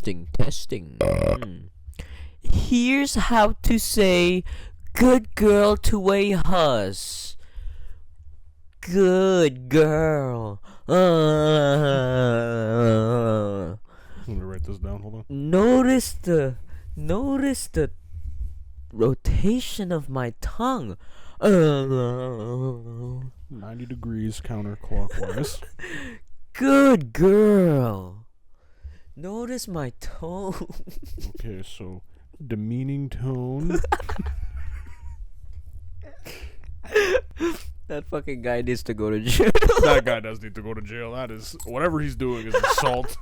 Testing. Here's how to say good girl to a huss. Good girl. I'm gonna write this down. Hold on. Notice the rotation of my tongue. 90 degrees counterclockwise. Good girl. Notice my tone. Okay, so demeaning tone. That fucking guy needs to go to jail. That guy does need to go to jail. That is, whatever he's doing is assault.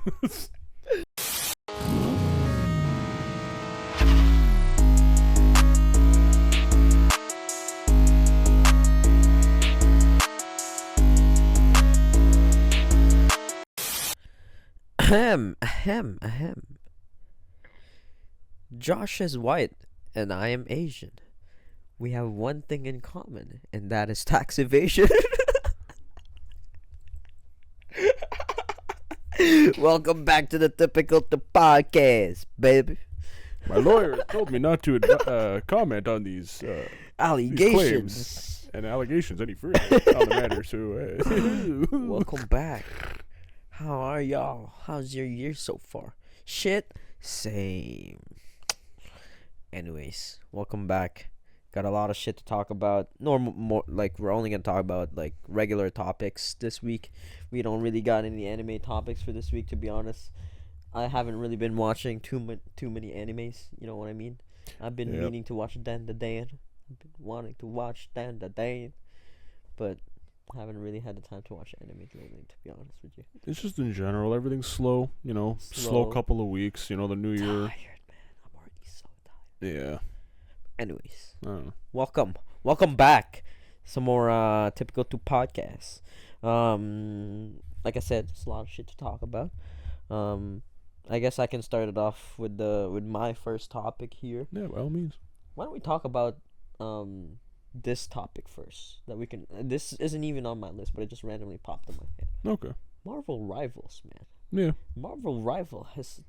Ahem. Josh is white and I am Asian. We have one thing in common, and that is tax evasion. Welcome back to the Typical Podcast, baby. My lawyer told me not to comment on these Allegations. These and allegations any further on the matter. So, Welcome back. How are y'all? How's your year so far? Shit, same. Anyways, welcome back. Got a lot of shit to talk about. More like we're only gonna talk about like regular topics this week. We don't really got any anime topics for this week, to be honest. I haven't really been watching too many animes. You know what I mean? I've been meaning to watch Dan the Dan. I've been wanting to watch Dan the Dan, but I haven't really had the time to watch anime lately, to be honest with you. it's just in general, everything's slow. You know, slow couple of weeks. You know, the new year. Tired, man. I'm already so tired. Yeah. Anyways, Oh. welcome back. Some more Typical 2 podcasts. Like I said, there's a lot of shit to talk about. I guess I can start it off with my first topic here. Yeah, by all means. Why don't we talk about this topic first? That we can. This isn't even on my list, but it just randomly popped in my head. Okay. Marvel Rivals, man. Yeah. Marvel Rival has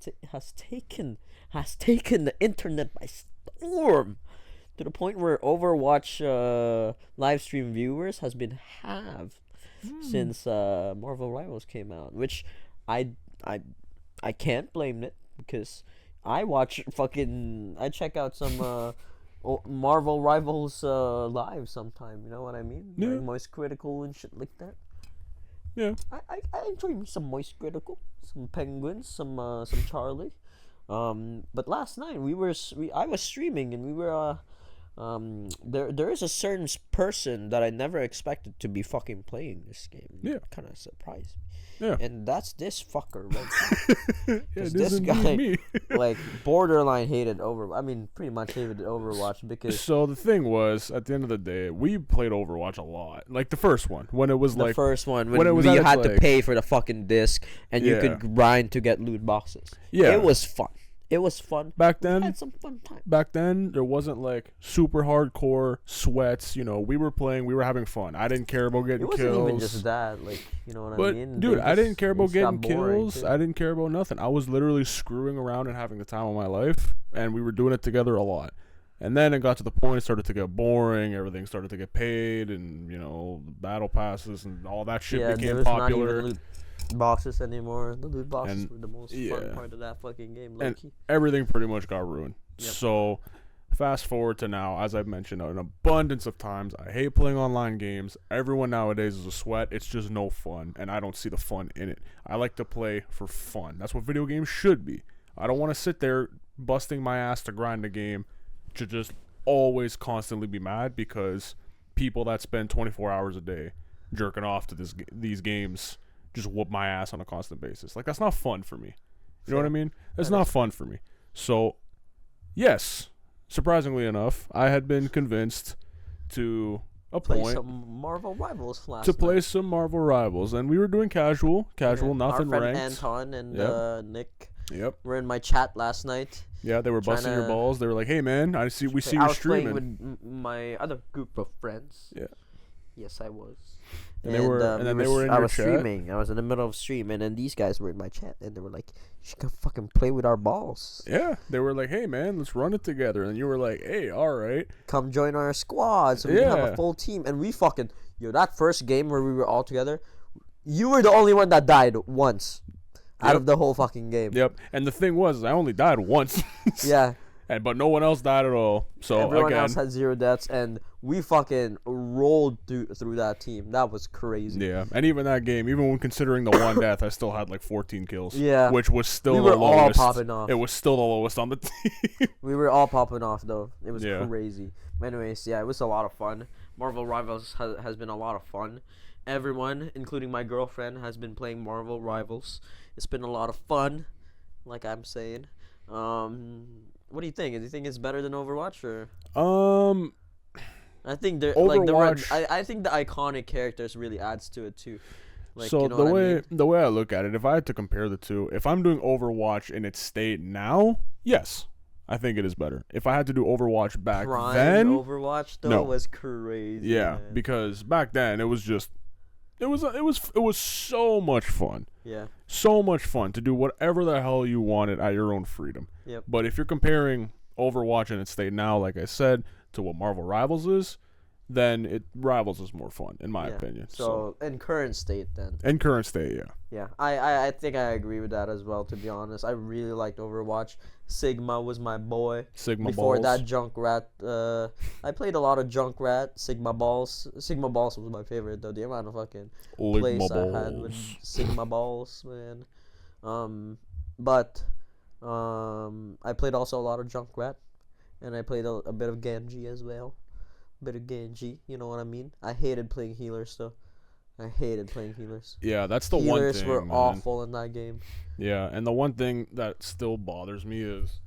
taken the internet by storm, to the point where Overwatch live stream viewers has been halved since Marvel Rivals came out, which I can't blame it, because I check out some Marvel Rivals live sometime, you know what I mean? Yeah. Like Moist Critical and shit like that. Yeah. I enjoy me some Moist Critical, some Penguins, some Charlie. But last night I was streaming, and we were there is a certain person that I never expected to be fucking playing this game. Yeah. Kind of surprised me. Yeah. And that's this fucker right Yeah, Because this this guy, me. like, borderline hated pretty much hated Overwatch, because So the thing was, at the end of the day, we played Overwatch a lot. Like the first one, when it was the like first one, when it was you at its, had to like- pay for the fucking disc, and you Yeah. could grind to get loot boxes. Yeah. It was fun. back We then. had some fun time. Back then, there wasn't like super hardcore sweats. You know, we were having fun. I didn't care about It getting wasn't kills. even just that, like, you know what But I mean? dude, I didn't care about it just got getting boring, kills. too. I didn't care about nothing. I was literally screwing around and having the time of my life, and we were doing it together a lot. And then it got to the point it started to get boring. Everything started to get paid, and you know, the battle passes and all that shit there became was not popular. even loot boxes anymore. The loot boxes And- were the most yeah. fun part of that fucking game, And low-key. Everything pretty much got ruined. Yep. So, fast forward to now, as I've mentioned an abundance of times, I hate playing online games. Everyone nowadays is a sweat. It's just no fun, and I don't see the fun in it. I like to play for fun. That's what video games should be. I don't want to sit there busting my ass to grind a game to just always constantly be mad because people that spend 24 hours a day jerking off to these games just whoop my ass on a constant basis. Like, that's not fun for me. You know what I mean? That's not fun for me. So, yes, surprisingly enough, I had been convinced to Play point some Marvel Rivals last to play night. some Marvel Rivals, and we were doing casual, Yeah. nothing Our friend ranked. Anton and Yep. Nick Yep. were in my chat last night. Yeah, they were busting your Tryna- balls. They were like, "Hey, man, we see I you're was playing streaming." with my other group of friends. Yeah. Yes, I was. And they were, and then they were in I your was chat. streaming. I was in the middle of stream, and then these guys were in my chat, and they were like, "You should come fucking play with our balls. Yeah, they were like, "Hey man, let's run it together." And you were like, "Hey, all right." Come join our squad, so we can have Yeah. a full team." And we fucking that first game where we were all together, you were the only one that died once out of the whole fucking game. Yep. And the thing was, I only died once. Yeah. But no one else died at all. So Everyone again, else had 0 deaths, and we fucking rolled through that team. That was crazy. yeah. And even that game, even when considering the one death, I still had like 14 kills. Yeah. Which was still We the were all lowest. popping off. It was still the lowest on the team. We were all popping off, though. It was Yeah. crazy. Anyways, yeah, it was a lot of fun. Marvel Rivals has been a lot of fun. Everyone, including my girlfriend, has been playing Marvel Rivals. It's been a lot of fun, like I'm saying. What do you think? Do you think it's better than Overwatch, or? I think they're Overwatch. I think the iconic characters really adds to it too. Like, So you know the what I way mean? the way I look at it, if I had to compare the two, if I'm doing Overwatch in its state now, yes, I think it is better. If I had to do Overwatch back Prime then, Overwatch though no. was crazy. yeah, man. because back then it was just it was so much fun. Yeah. So much fun to do whatever the hell you wanted at your own freedom. Yep. But if you're comparing Overwatch in its state now, like I said, to what Marvel Rivals is, then Rivals is more fun, in my Yeah. opinion. So in current state, then. in current state, yeah. Yeah, I think I agree with that as well, to be honest. I really liked Overwatch. Sigma was my boy. Sigma Before balls. that, Junkrat. I played a lot of Junkrat, Sigma Balls. Sigma Balls was my favorite, though. The amount of fucking Ligma plays I had with balls. Sigma Balls, man. But I played also a lot of Junkrat. And I played a bit of Genji as well. Bit of Genji, you know what I mean? I hated playing healers, though. I hated playing healers. Yeah, that's the one Healers thing. were man. awful in that game. Yeah, and the one thing that still bothers me is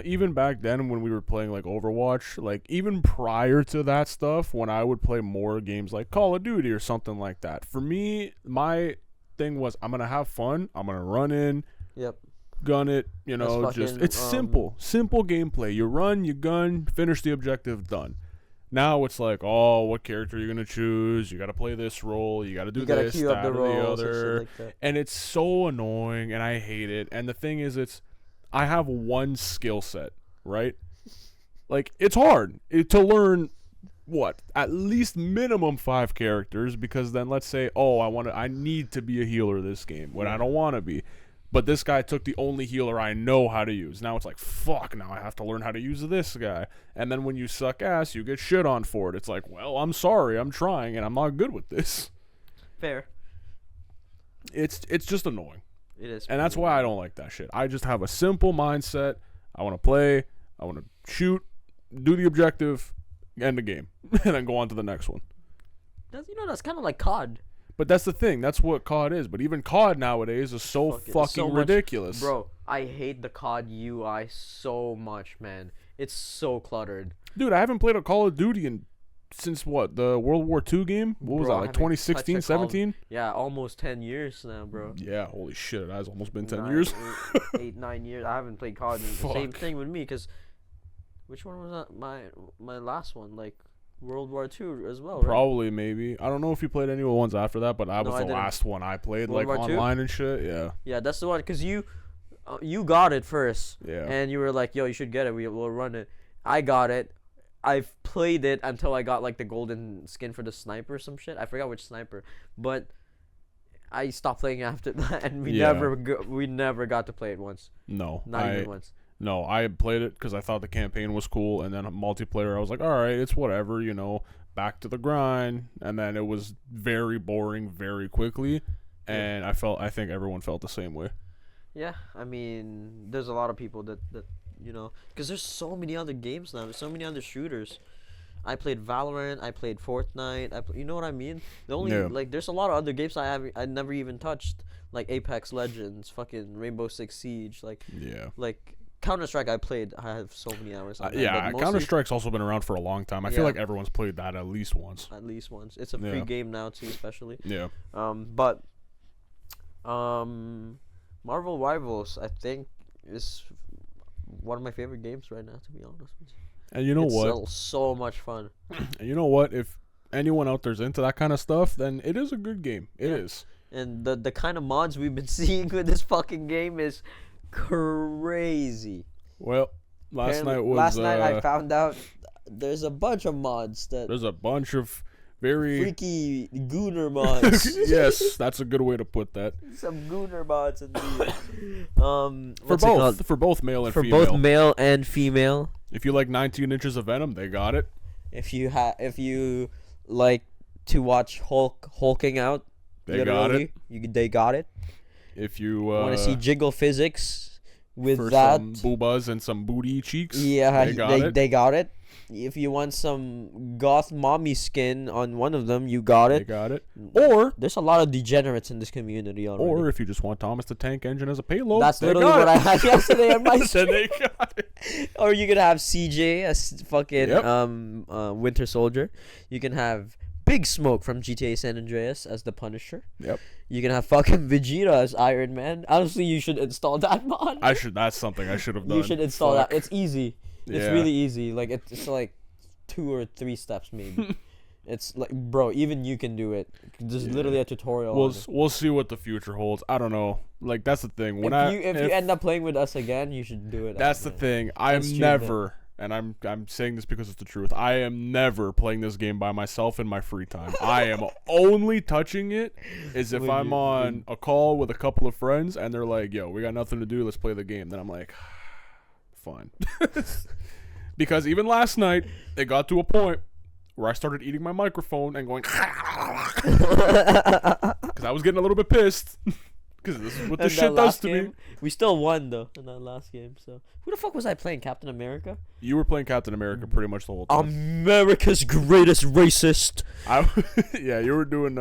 even back then when we were playing like Overwatch, like even prior to that stuff, when I would play more games like Call of Duty or something like that, for me, my thing was I'm gonna have fun. I'm gonna run in, Yep. gun it, you know, That's just fucking, it's simple gameplay. You run, you gun, finish the objective, done. Now it's like, oh, what character are you gonna choose? You gotta play this role. You gotta do You gotta this, queue up that, the or the roles and other, shit like that. and it's so annoying, and I hate it. And the thing is, I have one skill set, right? Like it's hard to learn at least minimum 5 characters, because then let's say, oh, I need to be a healer this game when I don't want to be. But this guy took the only healer I know how to use. Now it's like, fuck, now I have to learn how to use this guy. And then when you suck ass, you get shit on for it. It's like, well, I'm sorry, I'm trying, and I'm not good with this. Fair. It's just annoying. It is. And that's pretty why I don't like that shit. I just have a simple mindset. I want to play, I want to shoot, do the objective, end the game, and then go on to the next one. That's kind of like COD. But that's the thing. That's what COD is. But even COD nowadays is so fucking so much- ridiculous. Bro, I hate the COD UI so much, man. It's so cluttered. Dude, I haven't played a Call of Duty since what? The World War II game? What was Bro, that, I like haven't 2016, touched a Call of- 17? Yeah, almost 10 years now, bro. Yeah, holy shit. It has almost been 10 9, years. 8, 9 years. I haven't played COD. Same Fuck. thing with me, because which one was that? My last one, like World War II as well, right? Probably, maybe. I don't know if you played any of the ones after that, but that No, was I the didn't. last one I played, World like War II? online and shit. Yeah. Yeah, that's the one, because you got it first. Yeah. And you were like, yo, you should get it. We'll run it. I got it. I've played it until I got like the golden skin for the sniper or some shit. I forgot which sniper, but I stopped playing after that, and we Yeah. never got to play it once. No. Not even once. No, I played it because I thought the campaign was cool, and then multiplayer, I was like, all right, it's whatever, you know, back to the grind, and then it was very boring very quickly, and I think everyone felt the same way. Yeah, I mean, there's a lot of people that because there's so many other games now. There's so many other shooters. I played Valorant. I played Fortnite. You know what I mean? There's a lot of other games I never even touched, like Apex Legends, fucking Rainbow Six Siege, Yeah. like Counter-Strike. I have so many hours on that, Yeah, but mostly Counter-Strike's also been around for a long time. I feel Yeah. like everyone's played that at least once. At least once. It's a free Yeah. game now too, especially. Yeah. But Marvel Rivals, I think, is one of my favorite games right now, to be honest with you. And you know what? It's so much fun. And you know what? If anyone out there's into that kind of stuff, then it is a good game. It is. And the kind of mods we've been seeing with this fucking game is crazy. Well, last night I found out there's a bunch of mods that there's a bunch of very freaky gooner mods. Yes, that's a good way to put that. Some gooner mods in for both male and for female. both male and female. If you like 19 inches of Venom, they got it. If you like to watch hulking out, they got it. They got it. If you want to see jiggle physics with for that, some boobas and some booty cheeks, yeah, they got it. If you want some goth mommy skin on one of them, you got it. They got it. Or there's a lot of degenerates in this community already. Or if you just want Thomas the Tank Engine as a payload, that's literally what I had yesterday on my stream. They got it. Or you could have CJ as fucking Winter Soldier. You can have Big Smoke from GTA San Andreas as the Punisher. Yep. You can have fucking Vegeta as Iron Man. Honestly, you should install that mod. That's something I should have done. You should install that. It's easy. It's Yeah. really easy. Like it's like 2 or 3 steps maybe. It's like, bro, even you can do it. There's literally a tutorial. We'll see what the future holds. I don't know. Like that's the thing. If you end up playing with us again, you should do it. That's the thing. I'm never, and I'm saying this because it's the truth. I am never playing this game by myself in my free time. I am only touching it is if I'm on a call with a couple of friends and they're like, "Yo, we got nothing to do. Let's play the game." Then I'm like, fine. Because even last night, it got to a point where I started eating my microphone and going, because I was getting a little bit pissed. Because this is what this shit does to me. We still won, though, in that last game. So who the fuck was I playing? Captain America? You were playing Captain America pretty much the whole time. America's greatest racist. Yeah, you were doing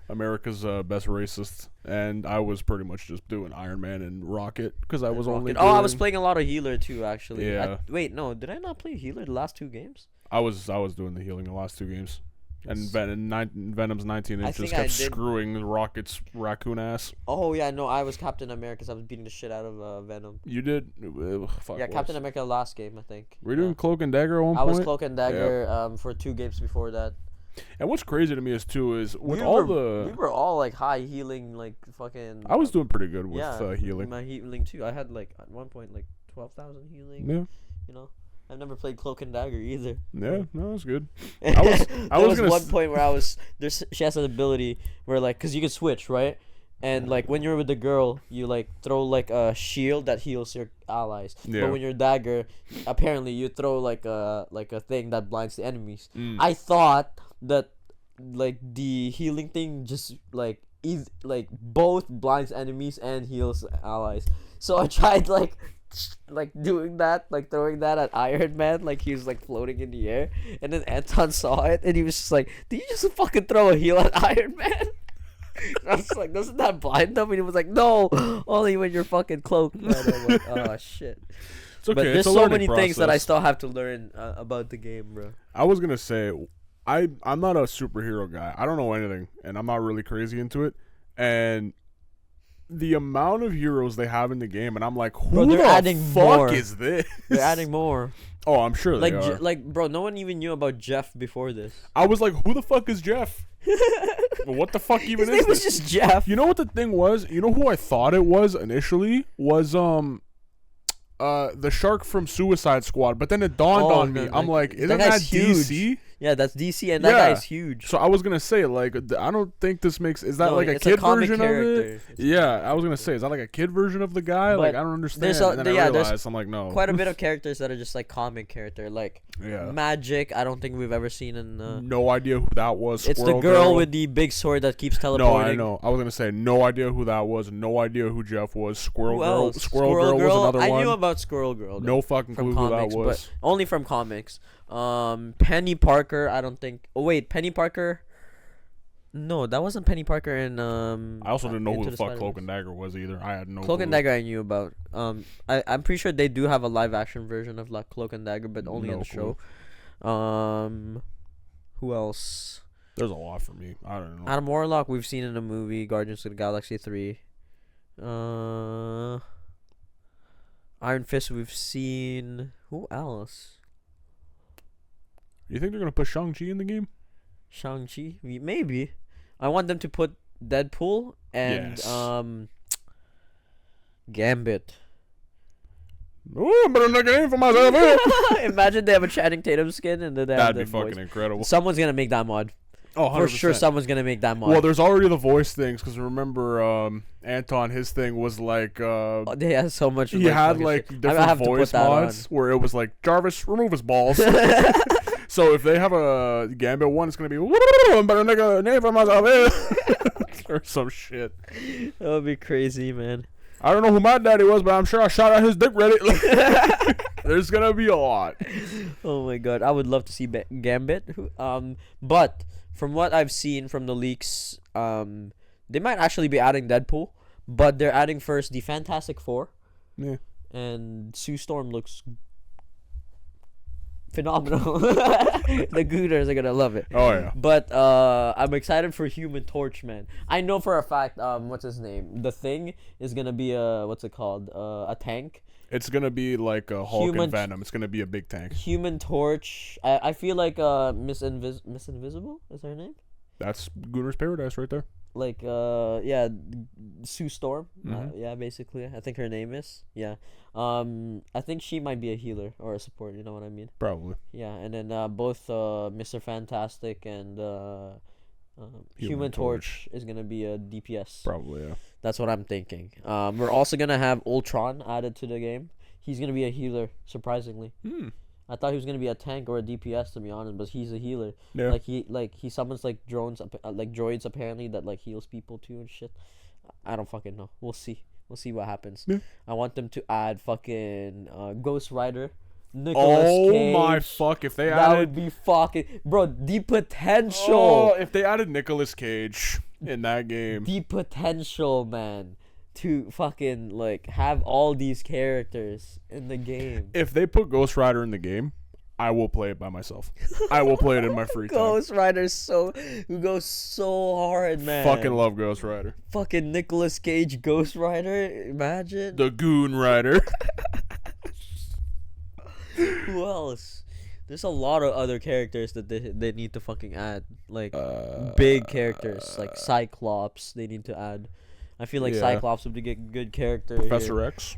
America's best racist, and I was pretty much just doing Iron Man and Rocket because I was only. I was playing a lot of healer too, actually. Yeah. Wait, no, did I not play healer the last 2 games? I was doing the healing the last 2 games, and Venom's 19 inches kept screwing Rocket's raccoon ass. Oh yeah, no, I was Captain America because I was beating the shit out of Venom. You did? Captain America last game, I think. Were you doing Cloak and Dagger at one point? I was Cloak and Dagger for 2 games before that. And what's crazy to me is we were all like high healing, like fucking. I was doing pretty good with healing. My healing too. I had like at one point like 12,000 healing. Yeah. You know, I've never played Cloak and Dagger either. Yeah, no, that's good. I was one point where she has an ability where like, cause you can switch, right? And like when you're with the girl, you like throw like a shield that heals your allies. Yeah. But when you're dagger, apparently you throw like a thing that blinds the enemies. I thought that like the healing thing just like both blinds enemies and heals allies. So I tried like doing that, like throwing that at Iron Man, like he was like floating in the air, and then Anton saw it and he was just like, "Did you just fucking throw a heal at Iron Man?" I was like, "Doesn't that blind them?" And he was like, "No, only when you're fucking cloaked." And I'm like, "Oh shit." It's okay. But there's so many things that I still have to learn about the game, bro. I was gonna say, I'm not a superhero guy. I don't know anything, and I'm not really crazy into it. And the amount of heroes they have in the game, and I'm like, who the fuck is this? They're adding more. Oh, I'm sure they are. Bro, no one even knew about Jeff before this. I was like, who the fuck is Jeff? What the fuck even is this? His name was just Jeff. You know what the thing was? You know who I thought it was initially? Was the shark from Suicide Squad, but then it dawned on me. I'm like, isn't that DC? Yeah, that's DC, and that guy's huge. So I was gonna say, like, I don't think this makes. Is that like a it's kid comic version character. of it? Yeah, I was gonna say, is that like a kid version of the guy? But like, I don't understand. And then I realized, I'm like, no. Quite a bit of characters that are just like comic character, like Magic. I don't think we've ever seen in. No idea who that was. It's the girl with the big sword that keeps teleporting. No, I know. I was gonna say, no idea who that was. No idea who Jeff was. Squirrel Girl. Squirrel Girl was another one. I knew about Squirrel Girl. No fucking clue who that was. But only from comics. Penny Parker, I don't think. Oh wait, Penny Parker. No, that wasn't Penny Parker in I also didn't know who the fuck Cloak and Dagger was either. I had no Cloak and Dagger I knew about. I'm pretty sure they do have a live action version of like Cloak and Dagger, but only in the show. Who else? There's a lot for me. I don't know. Adam Warlock we've seen in the movie Guardians of the Galaxy 3. Iron Fist we've seen. Who else? You think they're gonna put Shang-Chi in the game? Shang-Chi? Maybe. I want them to put Deadpool and Yes. Gambit. Oh, I'm better make a name for myself. Imagine they have a Channing Tatum skin and then they have That'd be the fucking voice. incredible. Someone's gonna make that mod. Oh, 100%. For sure, someone's gonna make that mod. Well, there's already the voice things because remember, Anton, his thing was like, Oh, they had so much. he had fucking like shit. different have to voice put that mods where it was like Jarvis, remove his balls. So if they have a Gambit one, it's gonna be I'm better make a name for myself or some shit. That would be crazy, man. I don't know who my daddy was, but I'm sure I shot at his dick Reddit. There's gonna be a lot. Oh my god, I would love to see Gambit. But from what I've seen from the leaks, they might actually be adding Deadpool, but they're adding first the Fantastic Four. Yeah. And Sue Storm looks phenomenal. The Gooners are gonna love it. Oh yeah. But I'm excited for Human Torch, man. I know for a fact, what's his name? The Thing is gonna be a tank. It's gonna be like a Hulk Human and Venom. It's gonna be a big tank. Human Torch. I feel like Miss Invisible is her name. That's Gooner's Paradise right there. Like Sue Storm. Yeah, basically. I think her name is. Yeah. I think she might be a healer or a support. You know what I mean? Probably. Yeah, and then both Mr. Fantastic and Human Torch is gonna be a DPS. Probably, yeah. That's what I'm thinking. We're also gonna have Ultron added to the game. He's gonna be a healer, surprisingly. I thought he was gonna be a tank or a DPS, to be honest, but he's a healer. Yeah. Like he summons like drones, like droids apparently that like heals people too and shit. I don't fucking know. We'll see. We'll see what happens. Yeah. I want them to add fucking Ghost Rider. Nicolas Cage. My fuck! If they That added, would be fucking bro. The potential. oh, if they added Nicolas Cage in that game, The potential, man, to fucking like have all these characters in the game. if they put Ghost Rider in the game, I will play it by myself. I will play it in my free time. Ghost Rider who goes so hard, man. Fucking love Ghost Rider. Fucking Nicolas Cage Ghost Rider. Imagine. The Goon Rider. Who else? There's a lot of other characters that they need to fucking add. Like big characters like Cyclops. They need to add. I feel like Yeah. Cyclops would be a good character. Professor here. X.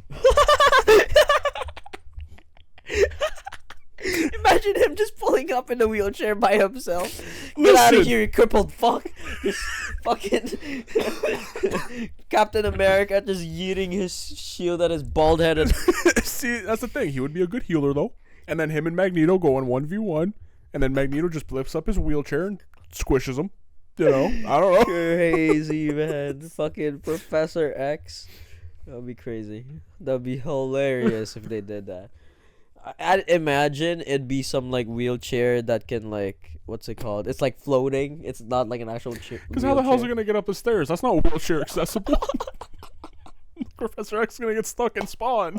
Imagine him just pulling up in the wheelchair by himself. Get out of Listen. here, you crippled fuck. Just fucking Captain America just yeeting his shield at his bald head. And See, that's the thing. He would be a good healer though. And then him and Magneto go on 1v1, and then Magneto just lifts up his wheelchair and squishes him. You know, I don't know. crazy, man. Fucking Professor X. That would be crazy. That would be hilarious if they did that. I'd imagine it'd be some like wheelchair that can like what's it called? It's like floating. It's not like an actual chair. Because how the hell's he gonna get up the stairs? That's not wheelchair accessible. Professor X is gonna get stuck in Spawn.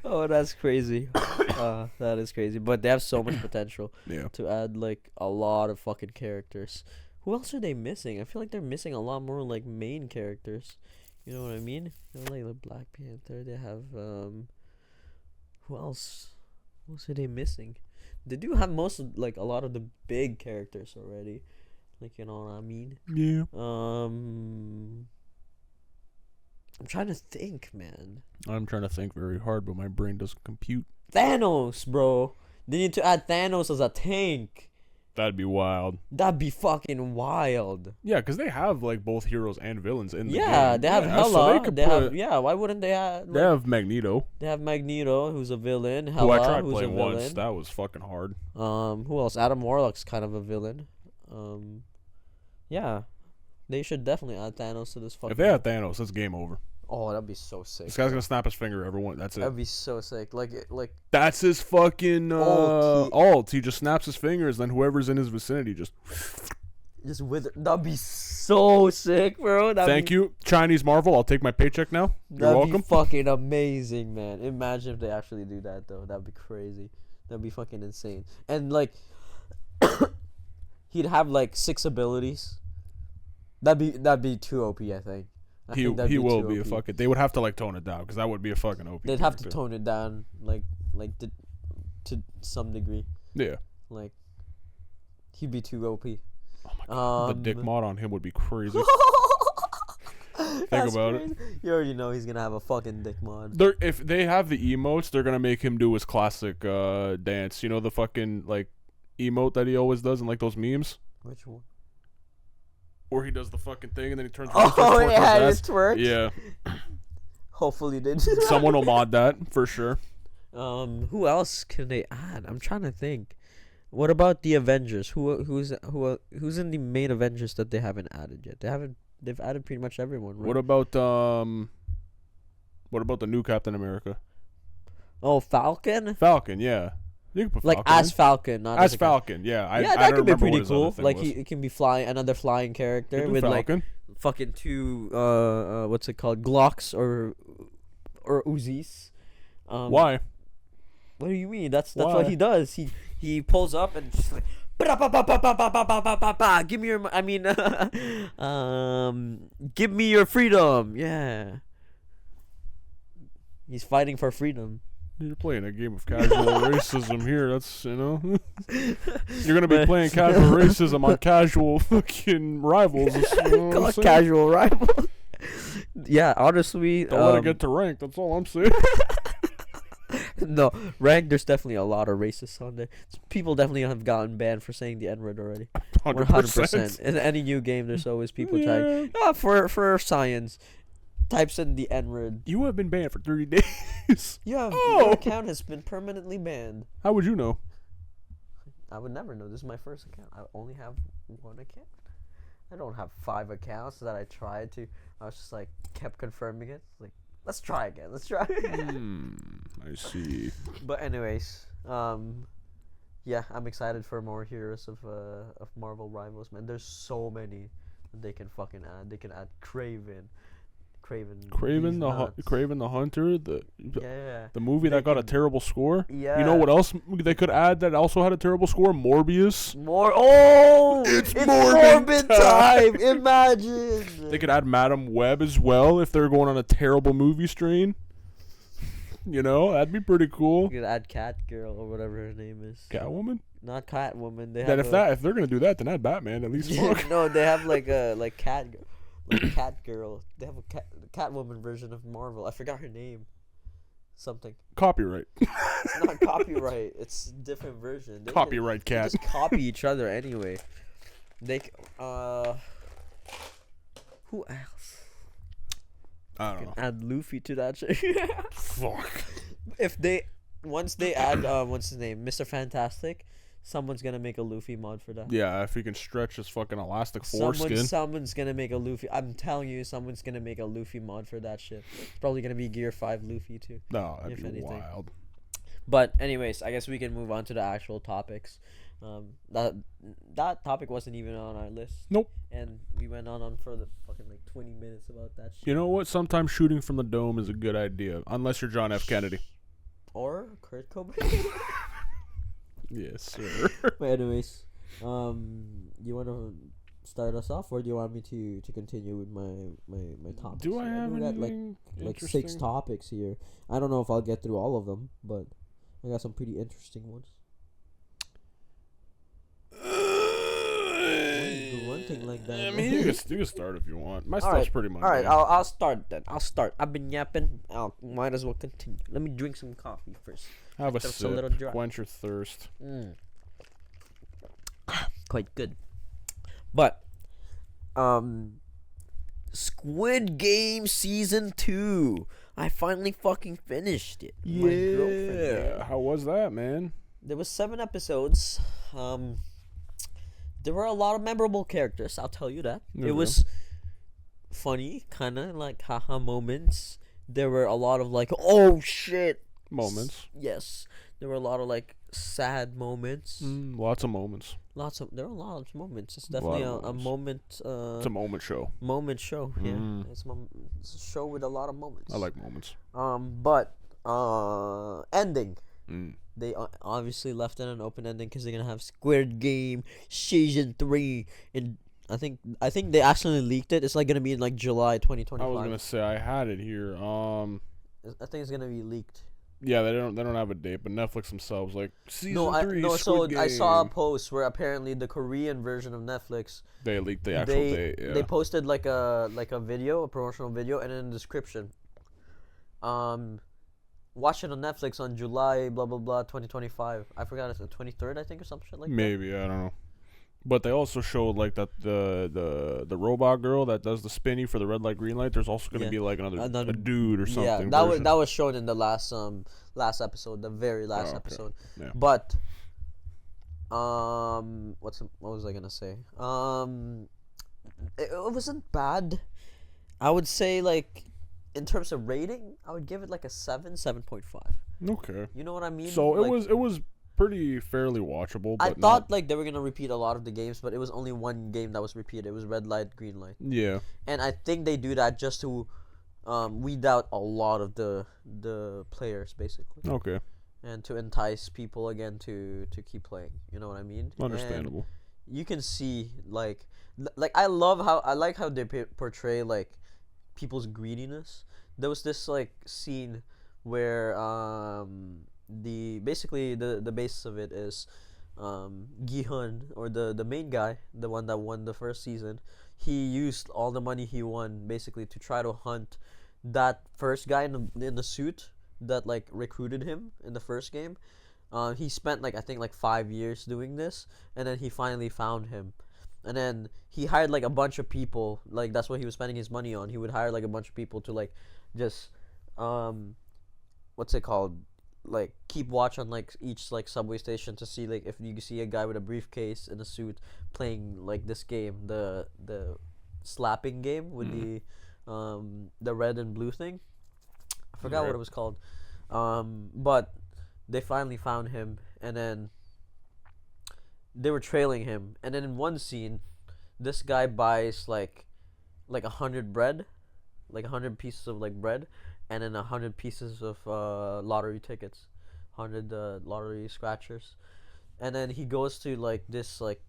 Oh, that's crazy. That is crazy. But they have so much potential Yeah. to add like a lot of fucking characters. Who else are they missing? I feel like they're missing a lot more like main characters. You know what I mean? They have, like the Black Panther. They have who else? Who else are they missing? They do have most of like a lot of the big characters already. Like you know what I mean? Yeah. I'm trying to think, man. I'm trying to think very hard, but my brain doesn't compute. Thanos, bro. They need to add Thanos as a tank. That'd be wild. That'd be fucking wild. Yeah, because they have like both heroes and villains in the game. Yeah, they have so Hela. could They have why wouldn't they have? They have Magneto, They have Magneto, who's a villain. who Hela, I tried who's playing a villain. once. That was fucking hard. Who else? Adam Warlock's kind of a villain. Yeah, they should definitely add Thanos to this fucking. If they had Thanos, it's game over. Oh, that'd be so sick. This guy's gonna snap his finger. Everyone, that's it. That'd be so sick. Like That's his fucking ult. He just snaps his fingers, then whoever's in his vicinity just. just with. That'd be so sick, bro. Thank you, Chinese Marvel. I'll take my paycheck now. You're That'd welcome. be fucking amazing, man. Imagine if they actually do that, though. That'd be crazy. That'd be fucking insane. And like, he'd have like 6 abilities. That'd be too OP, I think. He think that'd will too be a OP. fucking. They would have to like tone it down because that would be a fucking OP. They'd have to character. tone it down, like to some degree. Yeah. Like He'd be too OP. Oh my god, the dick mod on him would be crazy. Think That's about crazy. You already know he's gonna have a fucking dick mod. If they have the emotes, they're gonna make him do his classic dance. You know the fucking like emote that he always does in like those memes, Which one? where he does the fucking thing and then he turns. around and starts Oh twerking yeah, his his ass. twerk. Yeah, Hopefully they did. someone will mod that for sure. Who else can they add? I'm trying to think. What about the Avengers? Who's in the main Avengers that they haven't added yet? They've added pretty much everyone, right? What about the new Captain America? Oh, Falcon? Falcon, yeah. You can put Like Falcon as in. Falcon, not As a Falcon, yeah. Yeah, I that don't could be remember what pretty his other cool. thing Like was. he can be another flying character Could be with Falcon. like fucking two what's it called? Glocks or Uzis. Why? What do you mean? That's Why? what he does. He pulls up and just like "Ba-da-ba-ba-ba-ba-ba-ba-ba-ba-ba. Give me your give me your freedom. Yeah. He's fighting for freedom. You're playing a game of casual racism here. That's, you know. You're going to be playing casual racism on casual fucking rivals. You know what I'm saying? Casual rival. Yeah, honestly. Don't let it get to rank. That's all I'm saying. No, rank, there's definitely a lot of racists on there. People definitely have gotten banned for saying the N-word already. 100%. In any new game, there's always people trying. For science, types in the N-word. You have been banned for 30 days. Yeah, Oh. your account has been permanently banned. How would you know? I would never know. This is my first account. I only have one account. I don't have 5 accounts that I tried to. I was just like, kept confirming it. Like, let's try again. Let's try. I see. But anyways, yeah, I'm excited for more heroes of Marvel Rivals, man. There's so many that they can fucking add. They can add Craven, Craven the Hunter, yeah. the movie that got a terrible score. Yeah. You know what else they could add that also had a terrible score? Morbius. It's Morbid time. Imagine. They could add Madam Web as well if they're going on a terrible movie strain. You know, that'd be pretty cool. You could add Catgirl or whatever her name is. Catwoman. Not Catwoman. They Then have if they're gonna do that, then add Batman at least. Fuck. No, they have like Catgirl. They have a Catwoman version of Marvel. I forgot her name. Something. Copyright. It's not copyright. It's a different version. Copyright They cat. just copy each other anyway. Who else? I don't know. Add Luffy to that shit. Fuck. Once they add what's his name, Mr. Fantastic, someone's gonna make a Luffy mod for that. Yeah, if he can stretch his fucking elastic foreskin. Someone's gonna make a Luffy. I'm telling you, someone's gonna make a Luffy mod for that shit. It's probably gonna be Gear 5 Luffy too. No, that'd if be anything. wild. But anyways, I guess we can move on to the actual topics. That topic wasn't even on our list. Nope. And we went on for the fucking like 20 minutes about that shit. You know what? Sometimes shooting from the dome is a good idea, unless you're John F. Kennedy. Or Kurt Cobain. Yes, sir. But anyways, you want to start us off, or do you want me to continue with my topics? Do I have got anything like 6 interesting? topics here. I don't know if I'll get through all of them, but I got some pretty interesting ones. Grunting like that. I mean, you can start if you want. My All stuff's right, pretty much. All right, I'll start then. I've been yapping. Might as well continue. Let me drink some coffee first. Have a That's a sip. little dry. Quench your thirst. Quite good. But Squid Game season 2. I finally fucking finished it. My girlfriend did. Yeah. How was that, man? There was 7 episodes. There were a lot of memorable characters, I'll tell you that. Okay. It was funny, kind of like haha moments. There were a lot of like, oh shit Moments. Yes. There were a lot of like sad moments. Lots of moments. There are a lot of moments. It's definitely a moment. It's a moment show. Moment show. Yeah, it's a show with a lot of moments. I like moments. But ending. They obviously left it an open ending because they're gonna have Squid Game season 3 in. I think they actually leaked it. It's like gonna be in like July 2025. I was gonna say I had it here. I think it's gonna be leaked. Yeah, they don't have a date, but Netflix themselves like season No, 3 no. So Squid I saw a Game. post where apparently the Korean version of Netflix, They leaked the actual they date. they Yeah. posted like a video, a promotional video, and in the description, um, watch it on Netflix on July blah blah blah 2025. I forgot, it's the 23rd, I think, or some shit like that. Maybe, I don't know. But they also showed like that the robot girl that does the spinny for the red light green light. There's also gonna Yeah. be like another Another a dude or Yeah, something. that was version. that was shown in the last episode, the very last Oh, okay. episode. Yeah. But what was I gonna say? It wasn't bad. I would say, like, in terms of rating, I would give it like a 7.5. Okay. You know what I mean? So Like, it was pretty fairly watchable. But I not, thought like they were gonna repeat a lot of the games, but it was only one game that was repeated. It was red light, green light, Yeah. and I think they do that just to weed out a lot of the players, basically, Okay. and to entice people again to keep playing. You know what I mean? Understandable. And you can see like I like how they portray like people's greediness. There was this like scene where the basically the basis of it is Gihun, or the main guy, the one that won the first season. He used all the money he won basically to try to hunt that first guy in the suit that like recruited him in the first game. He spent like I think like 5 years doing this, and then he finally found him. And then he hired like a bunch of people. Like that's what he was spending his money on. He would hire like a bunch of people to like just what's it called? Like keep watch on like each like subway station to see like if you see a guy with a briefcase and a suit playing like this game, the slapping game with the red and blue thing. I forgot what it was called. But they finally found him, and then they were trailing him, and then in one scene this guy buys like 100 bread, like 100 pieces of like bread, and then 100 pieces of lottery tickets, 100 lottery scratchers, and then he goes to like this like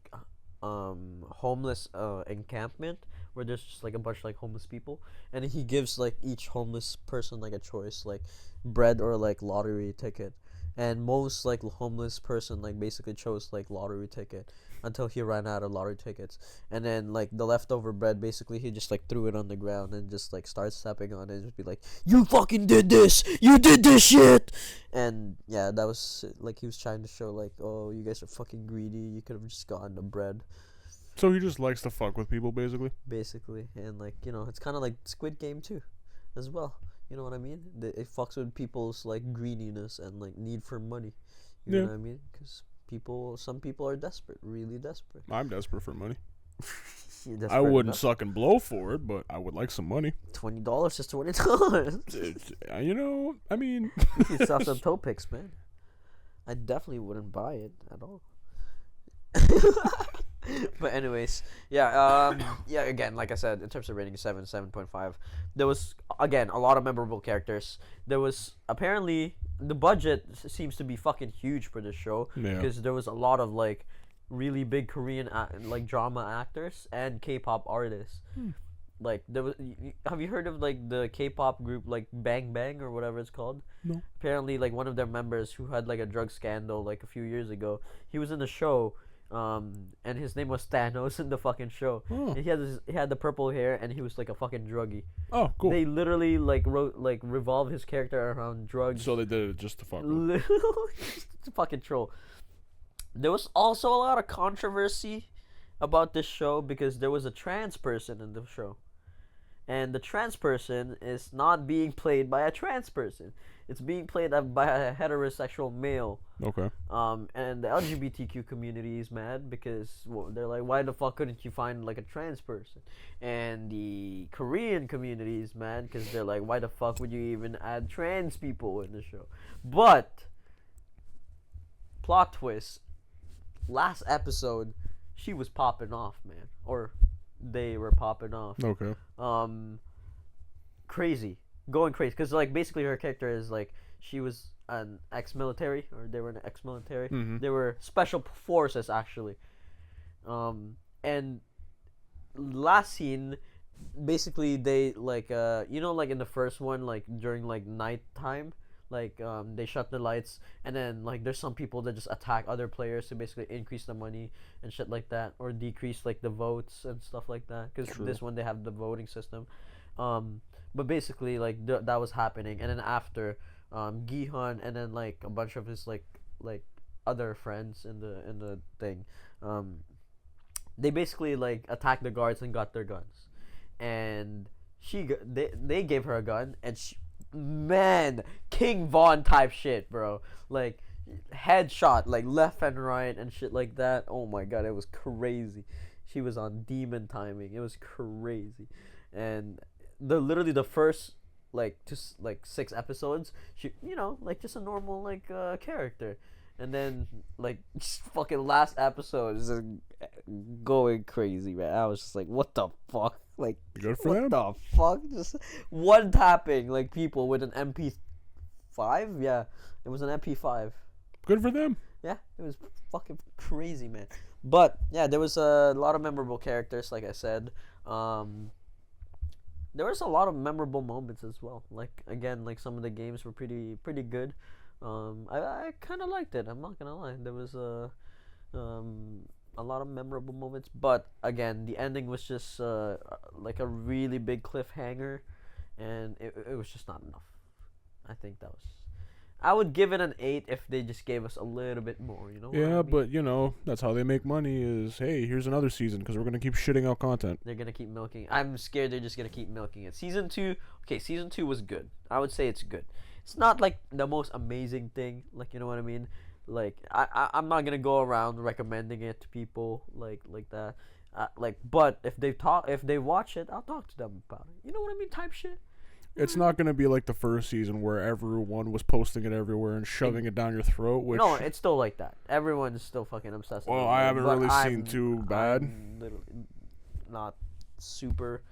homeless encampment where there's just like a bunch of like homeless people, and he gives like each homeless person like a choice, like bread or like lottery ticket, and most like homeless person like basically chose like lottery ticket until he ran out of lottery tickets, and then like the leftover bread basically he just like threw it on the ground and just like started stepping on it and just be like, you fucking did this, you did this shit. And yeah, that was like he was trying to show like, oh, you guys are fucking greedy, you could have just gotten the bread. So he just likes to fuck with people, Basically. And like, you know, it's kind of like Squid Game too as well. You know what I mean? It fucks with people's like greediness and like need for money. You know what I mean? Because some people are desperate, really desperate. I'm desperate for money. You're desperate I wouldn't enough. suck and blow for it, but I would like some money. $20 is $20. You know, I mean, You sell some toe picks, man. I definitely wouldn't buy it at all. But anyways, yeah, again, like I said, in terms of rating, 7.5. There was, again, a lot of memorable characters. There was, apparently, the budget seems to be fucking huge for this show, because there was a lot of, like, really big Korean, like, drama actors and K-pop artists. Like, there was, have you heard of, like, the K-pop group, like, Bang Bang, or whatever it's called? No. Apparently, like, one of their members who had, like, a drug scandal, like, a few years ago, he was in the show. And his name was Thanos in the fucking show. Oh. And he had the purple hair, and he was like a fucking druggie. Oh, cool. They literally like revolved his character around drugs. So they did it just to fuck with. Literally, just a fucking troll. There was also a lot of controversy about this show because there was a trans person in the show, and the trans person is not being played by a trans person. It's being played by a heterosexual male. Okay. And the LGBTQ community is mad because they're like, why the fuck couldn't you find like a trans person? And the Korean community is mad because they're like, why the fuck would you even add trans people in the show? But plot twist, last episode, she was popping off, man, or they were popping off. Okay. Crazy, going crazy, because like basically her character is like she was an ex-military, or they were an ex-military. Mm-hmm. They were special forces actually. And last scene, basically they like you know, like in the first one, like during like nighttime, they shut the lights, and then like there's some people that just attack other players to basically increase the money and shit like that, or decrease like the votes and stuff like that. Because this one they have the voting system, but basically like that was happening, and then after Gihan and then like a bunch of his like other friends in the thing, they basically like attacked the guards and got their guns, and they gave her a gun, and man, King Von type shit, bro. Like headshot, like left and right and shit like that. Oh my god, it was crazy. She was on demon timing. It was crazy, and literally the first like just like 6 episodes, she like just a normal like character, and then like just fucking last episode is going crazy, man. I was just like, what the fuck? Like, good for what them. the fuck? Just one tapping like people with an MP5. Yeah, it was an MP5. Good for them. Yeah, it was fucking crazy, man. But yeah, there was a lot of memorable characters, like I said. There was a lot of memorable moments as well. Like again, like some of the games were pretty good. I kind of liked it. I'm not gonna lie. There was a lot of memorable moments, but again, the ending was just like a really big cliffhanger, and it was just not enough. I think that was. I would give it an 8 if they just gave us a little bit more. You know? Yeah, what I mean? but that's how they make money. Is hey, here's another season because we're gonna keep shitting out content. They're gonna keep milking. I'm scared they're just gonna keep milking it. Season 2. Okay, season 2 was good. I would say it's good. It's not like the most amazing thing. Like, you know what I mean? Like I'm not gonna go around recommending it to people like that. But if they watch it, I'll talk to them about it. You know what I mean? Type shit. It's not gonna be like the first season where everyone was posting it everywhere and shoving it down your throat. Which no, it's still like that. Everyone's still fucking obsessed. Well, I haven't really seen too bad. I'm literally not super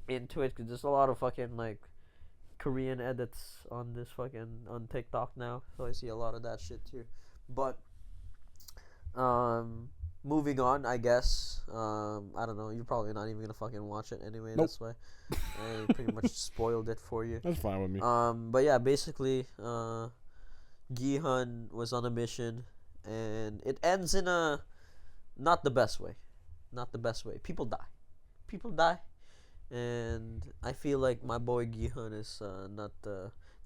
into it because there's a lot of fucking like Korean edits on this fucking on TikTok now, so I see a lot of that shit too. But moving on, I guess. I don't know. You're probably not even gonna fucking watch it anyway. Nope. This way, I pretty much spoiled it for you. That's fine with me. But yeah, basically, Gihan was on a mission, and it ends in a not the best way. Not the best way. People die, and I feel like my boy Gihan is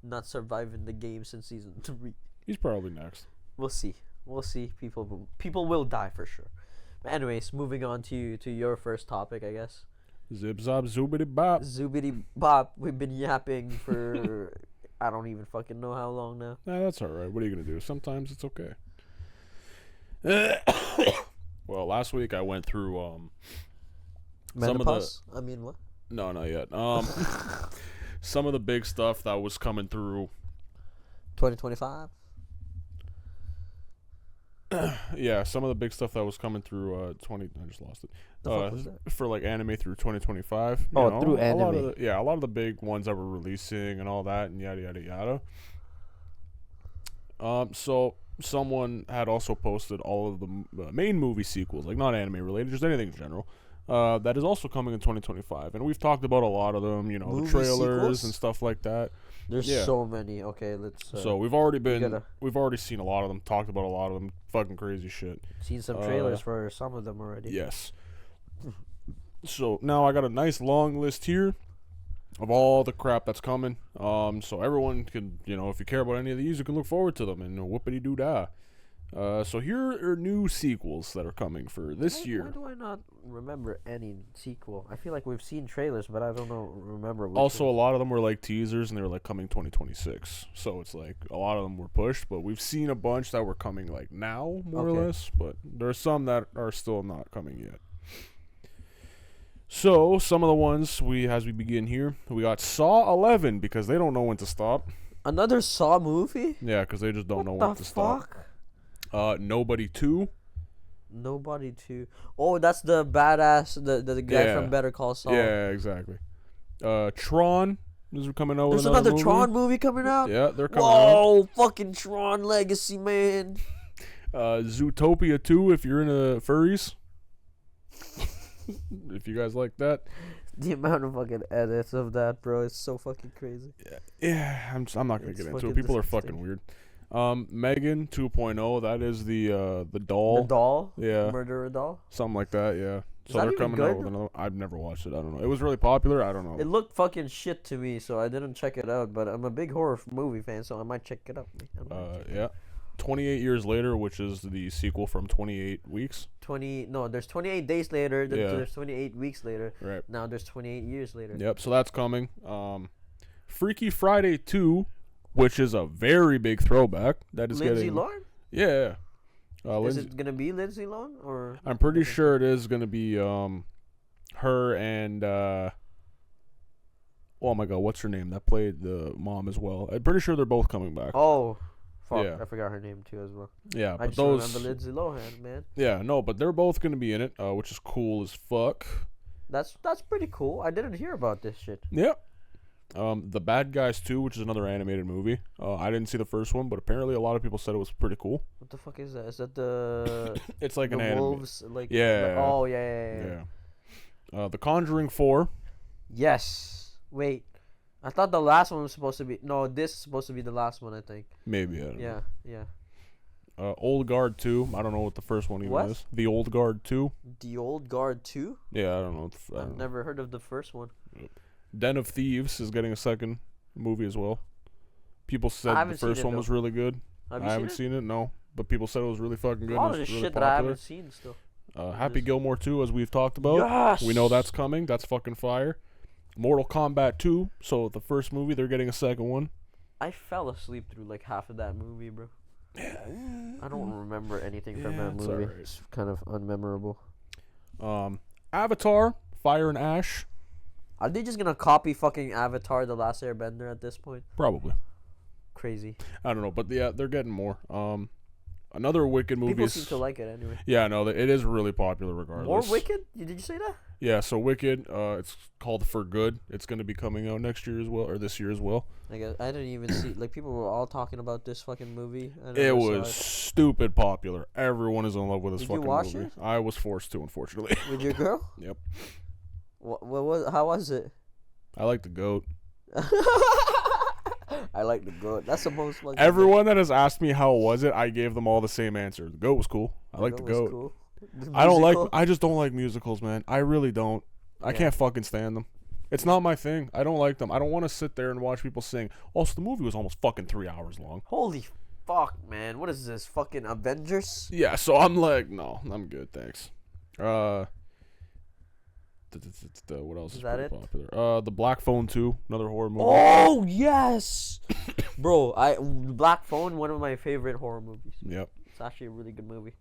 not surviving the game since season 3. He's probably next. We'll see. People will die for sure. But anyways, moving on to your first topic, I guess. Zip zop zoobity bop. Zoobity bop. We've been yapping for I don't even fucking know how long now. Nah, that's alright. What are you gonna do? Sometimes it's okay. Well, last week I went through Menopause? I mean, what? No, not yet. Some of the big stuff that was coming through. 2025. Yeah, some of the big stuff that was coming through I just lost it. The fuck was that? For like anime through 2025. Through anime. A lot of the big ones that were releasing and all that and yada yada yada. So someone had also posted all of the main movie sequels, like not anime related, just anything in general. That is also coming in 2025, and we've talked about a lot of them. Movie the trailers sequels? and stuff like that. There's so many. Okay, let's. So we've already seen a lot of them, talked about a lot of them. Fucking crazy shit. Seen some trailers for some of them already. Yes. So now I got a nice long list here of all the crap that's coming. So everyone can, if you care about any of these, you can look forward to them and whoopity doo dah. So here are new sequels that are coming for this year. Why do I not remember any sequel? I feel like we've seen trailers, but I don't remember. Also, a lot of them were like teasers, and they were like coming 2026. So it's like a lot of them were pushed, but we've seen a bunch that were coming like now, more or less. But there's some that are still not coming yet. So some of the ones as we begin here, we got Saw 11 because they don't know when to stop. Another Saw movie? Yeah, because they just don't know when to stop. Nobody 2. Nobody 2. Oh, that's the badass, the guy from Better Call Saul. Yeah, exactly. Tron is coming out. There's another Tron movie coming out? Yeah, they're coming out. Whoa, fucking Tron Legacy, man. Zootopia 2 if you're into furries. If you guys like that. The amount of fucking edits of that, bro, is so fucking crazy. Yeah, I'm not gonna It's get into fucking it. People are disgusting. fucking weird. Megan 2.0. That is the doll. The doll? Yeah. Murderer doll? Something like that. Yeah. Is So that they're even coming out good? with another. I've never watched it. I don't know. It was really popular. I don't know. It looked fucking shit to me, so I didn't check it out. But I'm a big horror movie fan, so I might check it out. Yeah. 28 years later, which is the sequel from 28 weeks. There's 28 days later. Then Yeah. there's 28 weeks later. Right. Now there's 28 years later. Yep. So that's coming. Freaky Friday 2, which is a very big throwback. That is Lindsay getting. Lohan? Yeah. Is it gonna be Lindsay Lohan or? I'm pretty sure it is gonna be her and oh my god, what's her name? That played the mom as well. I'm pretty sure they're both coming back. Oh, fuck! Yeah. I forgot her name too as well. Yeah, I but just those. remember Lindsay Lohan, man. Yeah, no, but they're both gonna be in it, which is cool as fuck. That's pretty cool. I didn't hear about this shit. Yep. The Bad Guys 2, which is another animated movie. I didn't see the first one, but apparently a lot of people said it was pretty cool. What the fuck is that? Is that the It's like the an anime. wolves? Like Yeah. oh yeah. The Conjuring 4. Yes. Wait. I thought the last one was supposed to be. No, this is supposed to be the last one. I think. Maybe, I don't know. Yeah. Old Guard 2. I don't know what the first one even What? is. The Old Guard 2. The Old Guard 2? Yeah, I don't know. I've never heard of the first one. Den of Thieves is getting a second movie as well. People said the haven't seen first it, one though. was really good. Have I you haven't seen seen it, no. But people said it was really fucking it? good. A lot and of it's shit really that I popular. haven't seen still. Happy Gilmore 2, as we've talked about. Yes! We know that's coming. That's fucking fire. Mortal Kombat 2. So the first movie, they're getting a second one. I fell asleep through like half of that movie, bro. I don't remember anything from Yeah, that it's movie. alright. It's kind of unmemorable. Avatar, Fire and Ash. Are they just gonna copy fucking Avatar: The Last Airbender at this point? Probably. Crazy. I don't know, but yeah, they're getting more. Another Wicked movie. People seem to like it anyway. Yeah, no, it is really popular regardless. More Wicked? Did you say that? Yeah, so Wicked, it's called For Good. It's going to be coming out next year as well, or this year as well. I didn't even see. Like people were all talking about this fucking movie. I It never saw was stupid popular. Everyone is in love with this Did you fucking watch movie. it? I was forced to, unfortunately. With your girl? Yep. What was? How was it? I like the GOAT. I like the goat. That's the most fucking. Everyone that has asked me how was it, I gave them all the same answer. The GOAT was cool. I like the was GOAT. Cool. The I musical? just don't like musicals, man. I really don't. I Yeah. can't fucking stand them. It's not my thing. I don't like them. I don't want to sit there and watch people sing. Also, the movie was almost fucking 3 hours long. Holy fuck, man! What is this? Fucking Avengers? Yeah, so I'm like, no, I'm good, thanks. What else is Is that pretty it? popular? The Black Phone 2, another horror movie. Oh yes, bro! Black Phone, one of my favorite horror movies. Yep. It's actually a really good movie.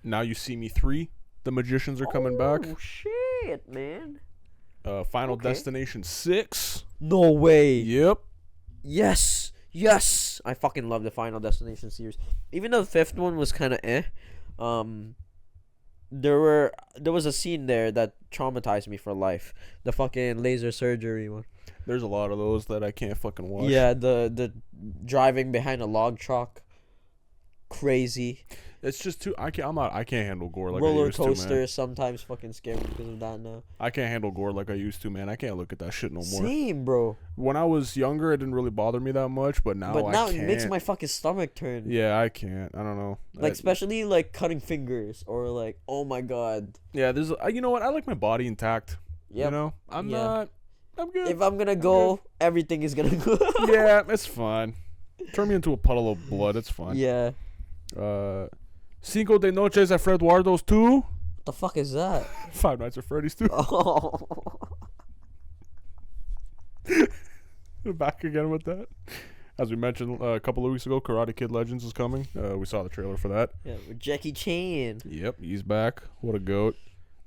Now You See Me 3. The Magicians are coming back. Oh shit, man! Final Okay. Destination 6. No way. Yep. Yes. I fucking love the Final Destination series. Even though the fifth one was kind of there was a scene there that traumatized me for life. The fucking laser surgery one. There's a lot of those that I can't fucking watch. Yeah, the driving behind a log truck. Crazy. It's just too. I can't handle gore like I Roller used to, man. coaster sometimes fucking scare me because of that now. I can't handle gore like I used to, man. I can't look at that shit no more. Same, bro. When I was younger, it didn't really bother me that much, but now I it can't. makes my fucking stomach turn. Yeah, I can't. I don't know. Like especially like cutting fingers or like, oh my god. Yeah, there's. You know what? I like my body intact. Yep. You know, I'm good. If I'm gonna go, everything is gonna go. Yeah, it's fine. Turn me into a puddle of blood. It's fine. Yeah. Cinco de Noches at Fred Eduardo's 2. What the fuck is that? Five Nights at Freddy's 2. Oh. Back again with that. As we mentioned a couple of weeks ago, Karate Kid Legends is coming. We saw the trailer for that. Yeah, with Jackie Chan. Yep, he's back. What a goat.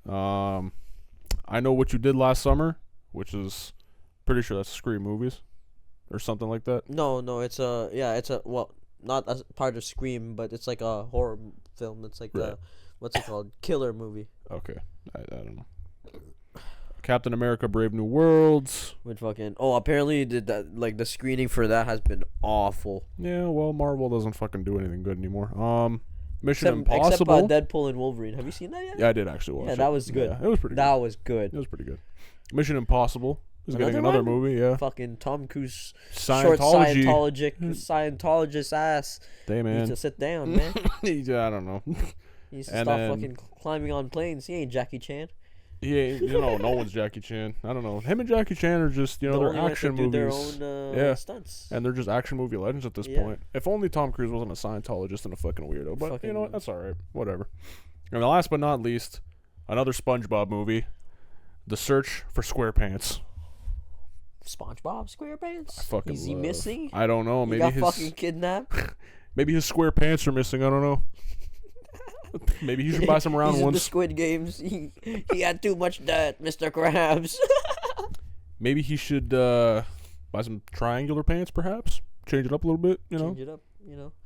I Know What You Did Last Summer, which is pretty sure that's Scream movies or something like that. No, it's well, not as part of Scream, but it's like a horror film. It's like Right. what's it called? Killer movie. Okay, I don't know. Captain America: Brave New Worlds. With fucking apparently the screening for that has been awful. Yeah, well, Marvel doesn't fucking do anything good anymore. Mission Except Impossible. Deadpool and Wolverine. Have you seen that yet? Yeah, I did actually watch it. Yeah, that was good. Yeah, it was pretty That good. was good. It was pretty good. Mission Impossible is getting another one? movie. Yeah. Fucking Tom Cruise, short Scientology. Scientologist ass. Hey man. Needs to sit down, man. Yeah, I don't know. He needs to stop fucking climbing on planes. He ain't Jackie Chan. He ain't, no one's Jackie Chan. I don't know. Him and Jackie Chan are just, they're action movies. Their own stunts. And they're just action movie legends at this point. If only Tom Cruise wasn't a Scientologist and a fucking weirdo. But you know what? That's alright. Whatever. And last but not least, another SpongeBob movie, The Search for SquarePants. SpongeBob SquarePants? Is he love. missing? I don't know. Maybe he got fucking kidnapped? Maybe his square pants are missing. I don't know. Maybe he should buy some round He's ones. In the Squid Games. He had too much debt, Mr. Krabs. Maybe he should buy some triangular pants, perhaps. Change it up a little bit, Change it up,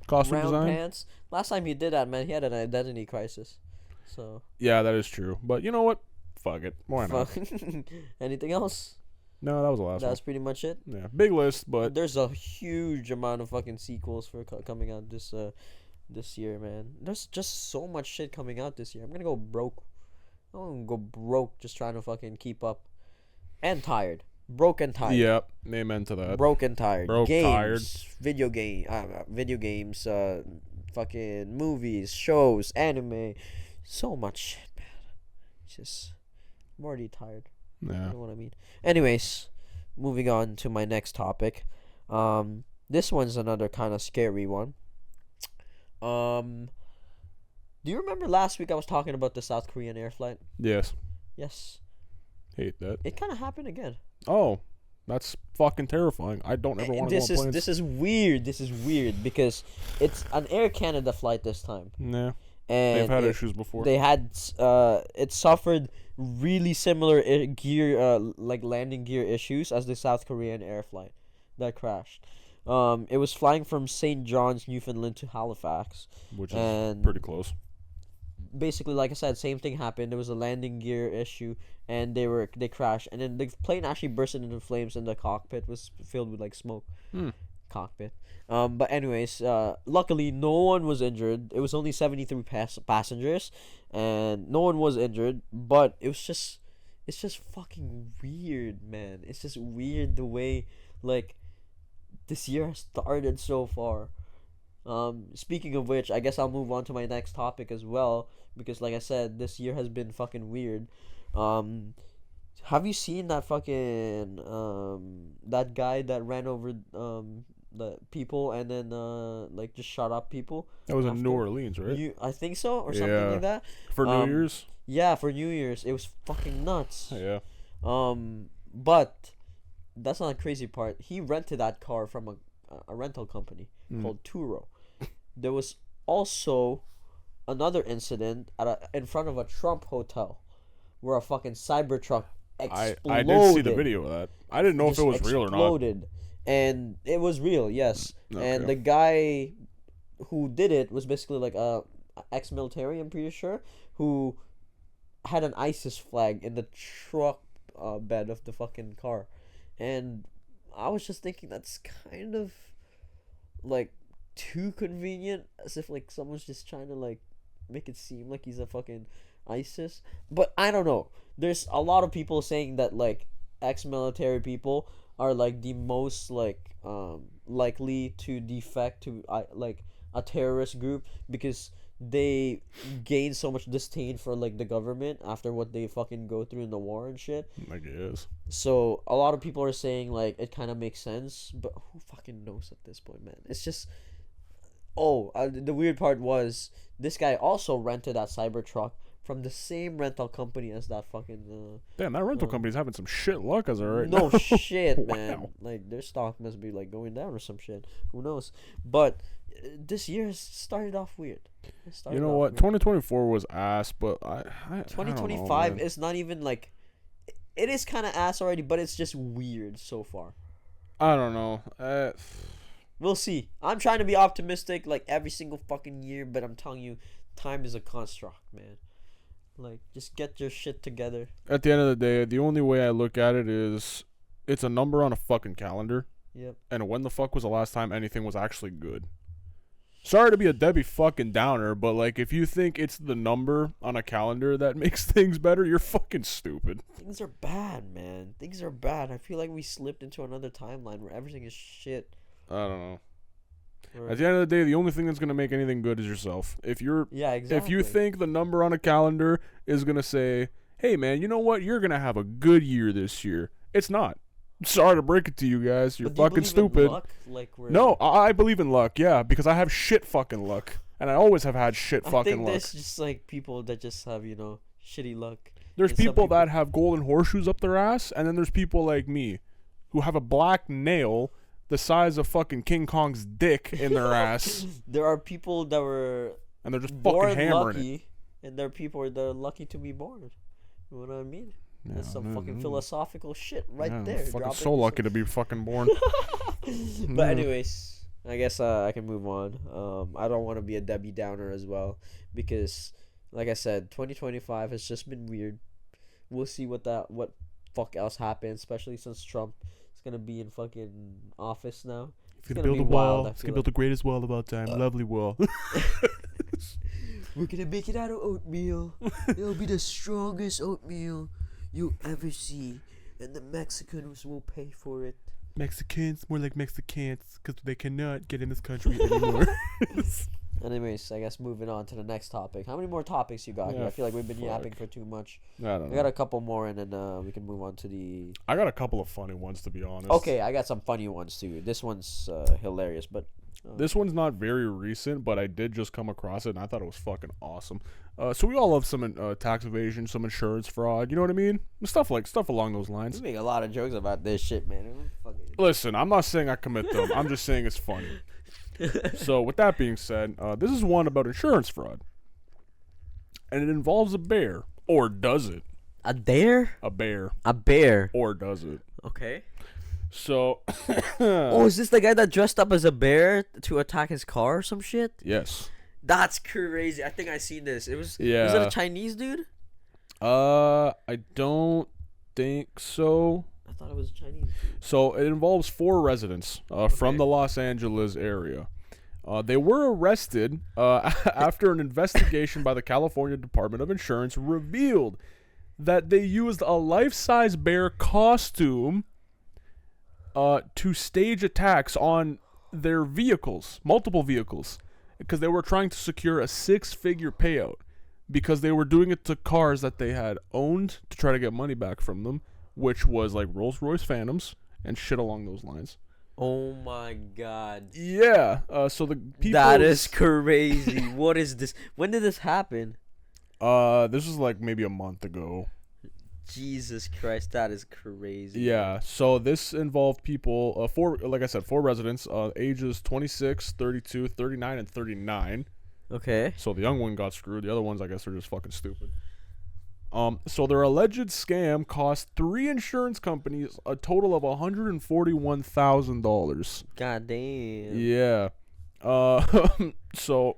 Costume round design. pants. Last time he did that, man, he had an identity crisis. So. Yeah, that is true. But you know what? Fuck it. Why not? Anything else? No, that was the last one. That's pretty much it. Yeah, big list, but there's a huge amount of fucking sequels for coming out this year, man. There's just so much shit coming out this year. I'm gonna go broke. I'm gonna go broke just trying to fucking keep up. And tired. Broke and tired. Yep. Amen to that. Broke and tired. Broke, tired. Video games, fucking movies, shows, anime. So much shit, man. It's just, I'm already tired. Yeah. You know what I mean? Anyways, moving on to my next topic. This one's another kind of scary one. Do you remember last week I was talking about the South Korean air flight? Yes. Yes. Hate that. It kind of happened again. Oh, that's fucking terrifying. I don't ever want to go on planes. This is weird. This is weird because it's an Air Canada flight this time. Nah. And they've had issues before. They had it suffered really similar landing gear issues as the South Korean air flight that crashed. It was flying from St. John's, Newfoundland to Halifax, which is pretty close. Basically, like I said, same thing happened. There was a landing gear issue, and they crashed, and then the plane actually bursted into flames, and the cockpit was filled with like smoke. Cockpit. But anyways, luckily no one was injured. It was only 73 passengers, and no one was injured. But it's just fucking weird, man. It's just weird the way like this year has started so far. Speaking of which, I guess I'll move on to my next topic as well, because like I said, this year has been fucking weird. Have you seen that fucking that guy that ran over the people and then like just shot up people? That was in New Orleans, right? I think so, or something like that. For New Year's? Yeah, for New Year's. It was fucking nuts. Yeah. But that's not the crazy part. He rented that car from a rental company called Turo. There was also another incident in front of a Trump hotel where a fucking Cybertruck exploded. I did see the video of that. I didn't know if it was real or not. Exploded. And it was real, yes. Okay. And the guy who did it was basically like a ex-military, I'm pretty sure, who had an ISIS flag in the truck bed of the fucking car. And I was just thinking that's kind of like too convenient, as if like someone's just trying to like make it seem like he's a fucking ISIS. But I don't know. There's a lot of people saying that like ex-military people are like the most like likely to defect to like a terrorist group, because they gain so much disdain for like the government after what they fucking go through in the war and shit. I guess. So a lot of people are saying like it kind of makes sense, but who fucking knows at this point, man? It's just the weird part was this guy also rented that Cybertruck from the same rental company as that fucking damn, that rental company's having some shit luck as of right no now. Shit, man. Wow. Like their stock must be like going down or some shit. Who knows? But this year has started off weird. You know what? 2024 was ass, but I 2025 is not even like, it is kind of ass already, but it's just weird so far. I don't know. We'll see. I'm trying to be optimistic like every single fucking year, but I'm telling you, time is a construct, man. Like, just get your shit together. At the end of the day, the only way I look at it is it's a number on a fucking calendar. Yep. And when the fuck was the last time anything was actually good? Sorry to be a Debbie fucking Downer, but like if you think it's the number on a calendar that makes things better, you're fucking stupid. Things are bad, man. Things are bad. I feel like we slipped into another timeline where everything is shit. I don't know. At the end of the day, the only thing that's gonna make anything good is yourself. If exactly. If you think the number on a calendar is gonna say, "Hey man, you know what? You're gonna have a good year this year," it's not. Sorry to break it to you guys. You're fucking stupid. Luck? Like No, I believe in luck. Yeah, because I have shit fucking luck, and I always have had shit fucking luck. I think there's just like people that just have shitty luck. There's people that have golden horseshoes up their ass, and then there's people like me, who have a black nail the size of fucking King Kong's dick in their ass. There are people that were and they're just fucking hammering lucky, it. And there are people that are lucky to be born. You know what I mean? Yeah, That's some fucking philosophical shit right there. Fucking so lucky to be fucking born. But anyways, I guess I can move on. I don't want to be a Debbie Downer as well because, like I said, 2025 has just been weird. We'll see what fuck else happens, especially since Trump is gonna be in fucking office now. He's gonna build a wall. He's gonna build the greatest wall of all time. Lovely wall. We're gonna make it out of oatmeal. It'll be the strongest oatmeal you'll ever see, and the Mexicans will pay for it. Mexicans, more like Mexicans, because they cannot get in this country anymore. Anyways, I guess moving on to the next topic. How many more topics you got? Yeah, I feel like we've been yapping for too much. I don't know. I got a couple more, and then we can move on to the... I got a couple of funny ones, to be honest. Okay, I got some funny ones, too. This one's hilarious, but... This one's not very recent, but I did just come across it, and I thought it was fucking awesome. So we all love some tax evasion, some insurance fraud. You know what I mean? Stuff along those lines. We make a lot of jokes about this shit, man. Listen, I'm not saying I commit them. I'm just saying it's funny. So with that being said, this is one about insurance fraud, and it involves a bear, or does it? A dare? A bear. A bear. Or does it? Okay. So. Oh, is this the guy that dressed up as a bear to attack his car or some shit? Yes. That's crazy. I think I seen this. Was it a Chinese dude? I don't think so. I thought it was Chinese. So it involves 4 residents from the Los Angeles area. They were arrested after an investigation by the California Department of Insurance revealed that they used a life-size bear costume to stage attacks on their vehicles, multiple vehicles, because they were trying to secure a 6-figure payout because they were doing it to cars that they had owned to try to get money back from them, which was like Rolls-Royce Phantoms and shit along those lines. Oh my god. Yeah. So the people. That is crazy. What is this? When did this happen? This was like maybe a month ago. Jesus Christ, that is crazy. Yeah, so this involved people, 4 residents, ages 26, 32, 39, and 39. Okay. So the young one got screwed. The other ones, I guess, are just fucking stupid. So their alleged scam cost 3 insurance companies a total of $141,000. God damn. Yeah. So.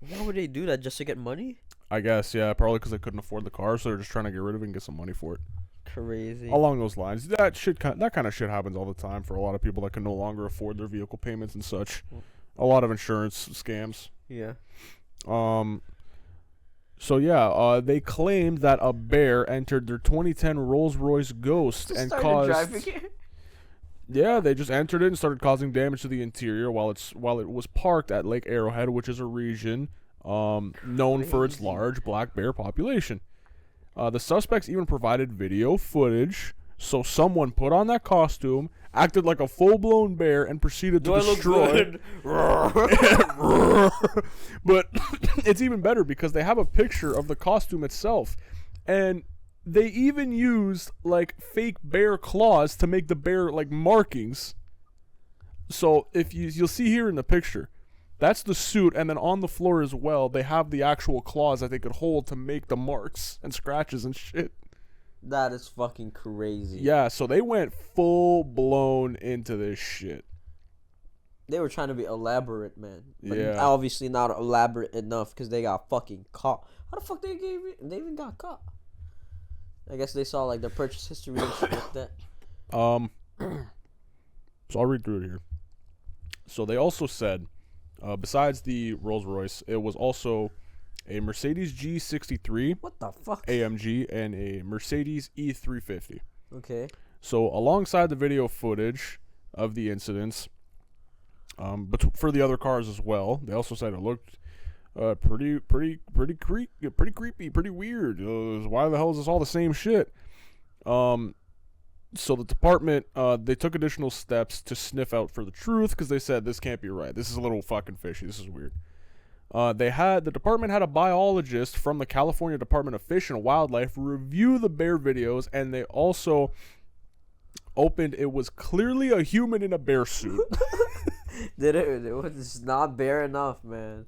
Why would they do that? Just to get money? I guess, yeah, probably because they couldn't afford the car, so they're just trying to get rid of it and get some money for it. Crazy. Along those lines, that kind of shit happens all the time for a lot of people that can no longer afford their vehicle payments and such. A lot of insurance scams. Yeah. So yeah, they claimed that a bear entered their 2010 Rolls-Royce Ghost and caused. Driving it? Yeah, they just entered it and started causing damage to the interior while it was parked at Lake Arrowhead, which is a region known for its large black bear population. The suspects even provided video footage, so someone put on that costume, acted like a full-blown bear, and proceeded to destroy. But it's even better because they have a picture of the costume itself, and they even used like fake bear claws to make the bear like markings. So if you'll see here in the picture. That's the suit, and then on the floor as well, they have the actual claws that they could hold to make the marks and scratches and shit. That is fucking crazy. Yeah, so they went full-blown into this shit. They were trying to be elaborate, man. But yeah. Obviously not elaborate enough because they got fucking caught. How the fuck they even got caught? I guess they saw, like, their purchase history and shit like that. So I'll read through it here. So they also said Besides the Rolls Royce, it was also a Mercedes G63 What the fuck? AMG and a Mercedes E350. Okay. So alongside the video footage of the incidents, but for the other cars as well, they also said it looked pretty creepy, pretty weird. Why the hell is this all the same shit? So the department, they took additional steps to sniff out for the truth because they said this can't be right. This is a little fucking fishy. This is weird. The department had a biologist from the California Department of Fish and Wildlife review the bear videos, and they also opened it was clearly a human in a bear suit. It was not bear enough, man.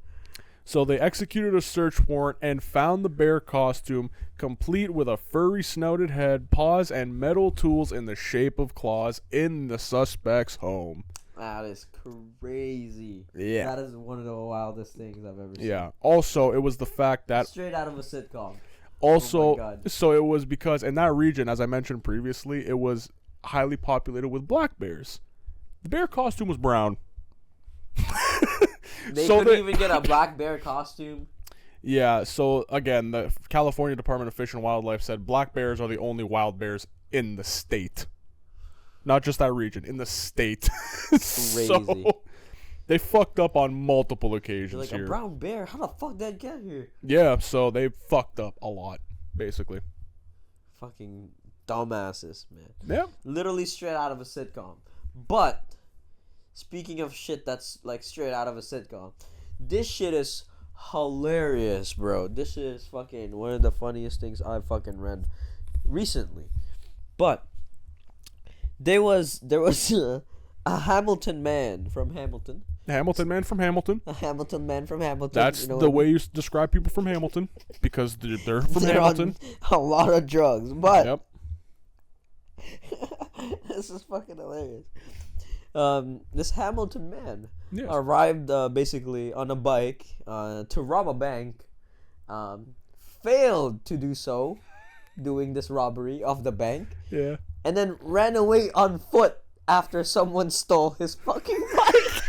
So they executed a search warrant and found the bear costume complete with a furry snouted head, paws, and metal tools in the shape of claws in the suspect's home. That is crazy. Yeah. That is one of the wildest things I've ever seen. Yeah. Also, it was the fact that... Straight out of a sitcom. Also, oh my God. So it was because in that region, as I mentioned previously, it was highly populated with black bears. The bear costume was brown. They couldn't even get a black bear costume. Yeah, so again, the California Department of Fish and Wildlife said black bears are the only wild bears in the state. Not just that region, in the state. Crazy. So they fucked up on multiple occasions Like here. a brown bear? How the fuck did that get here? Yeah, so they fucked up a lot, basically. Fucking dumbasses, man. Yeah. Literally straight out of a sitcom. But speaking of shit that's like straight out of a sitcom, this shit is hilarious, bro. This is fucking one of the funniest things I've fucking read recently. But there was a Hamilton man from Hamilton. Hamilton man from Hamilton. A Hamilton man from Hamilton. That's you know the way you describe people from Hamilton, because they're from they're Hamilton. on a lot of drugs, but Yep. this is fucking hilarious. This Hamilton man Yes. arrived basically on a bike to rob a bank. Failed to do so, doing this robbery of the bank, Yeah. and then ran away on foot after someone stole his fucking bike.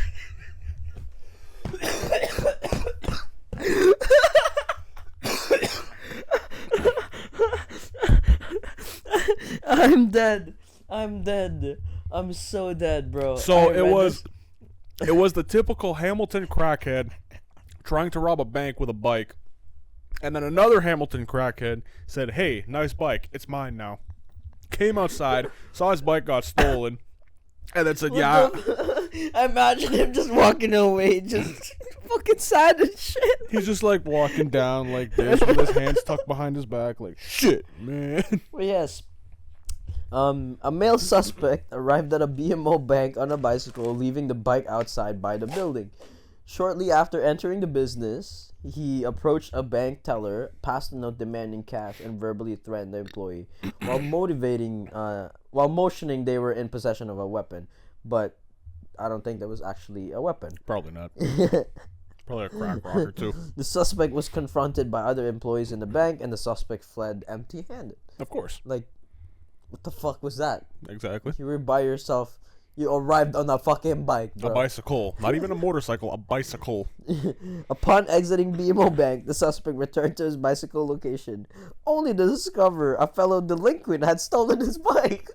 I'm dead. I'm so dead, bro. So it was the typical Hamilton crackhead trying to rob a bank with a bike. And then another Hamilton crackhead said, "Hey, nice bike. It's mine now." Came outside, saw his bike got stolen, and then said, "Yeah." I imagine him just walking away, just fucking sad and shit. He's just like walking down like this with his hands tucked behind his back, like, "Shit, man." Well, yes. A male suspect arrived at a BMO bank on a bicycle, leaving the bike outside by the building. Shortly after entering the business, he approached a bank teller, passed a note demanding cash, and verbally threatened the employee while motioning they were in possession of a weapon. But I don't think that was actually a weapon. Probably not. Probably a crack rock or two. The suspect was confronted by other employees in the bank, and the suspect fled empty-handed. Of course. Like, what the fuck was that? Exactly. You were by yourself. You arrived on a fucking bike, bro. A bicycle. Not even a motorcycle, a bicycle. Upon exiting BMO Bank, the suspect returned to his bicycle location, only to discover a fellow delinquent had stolen his bike.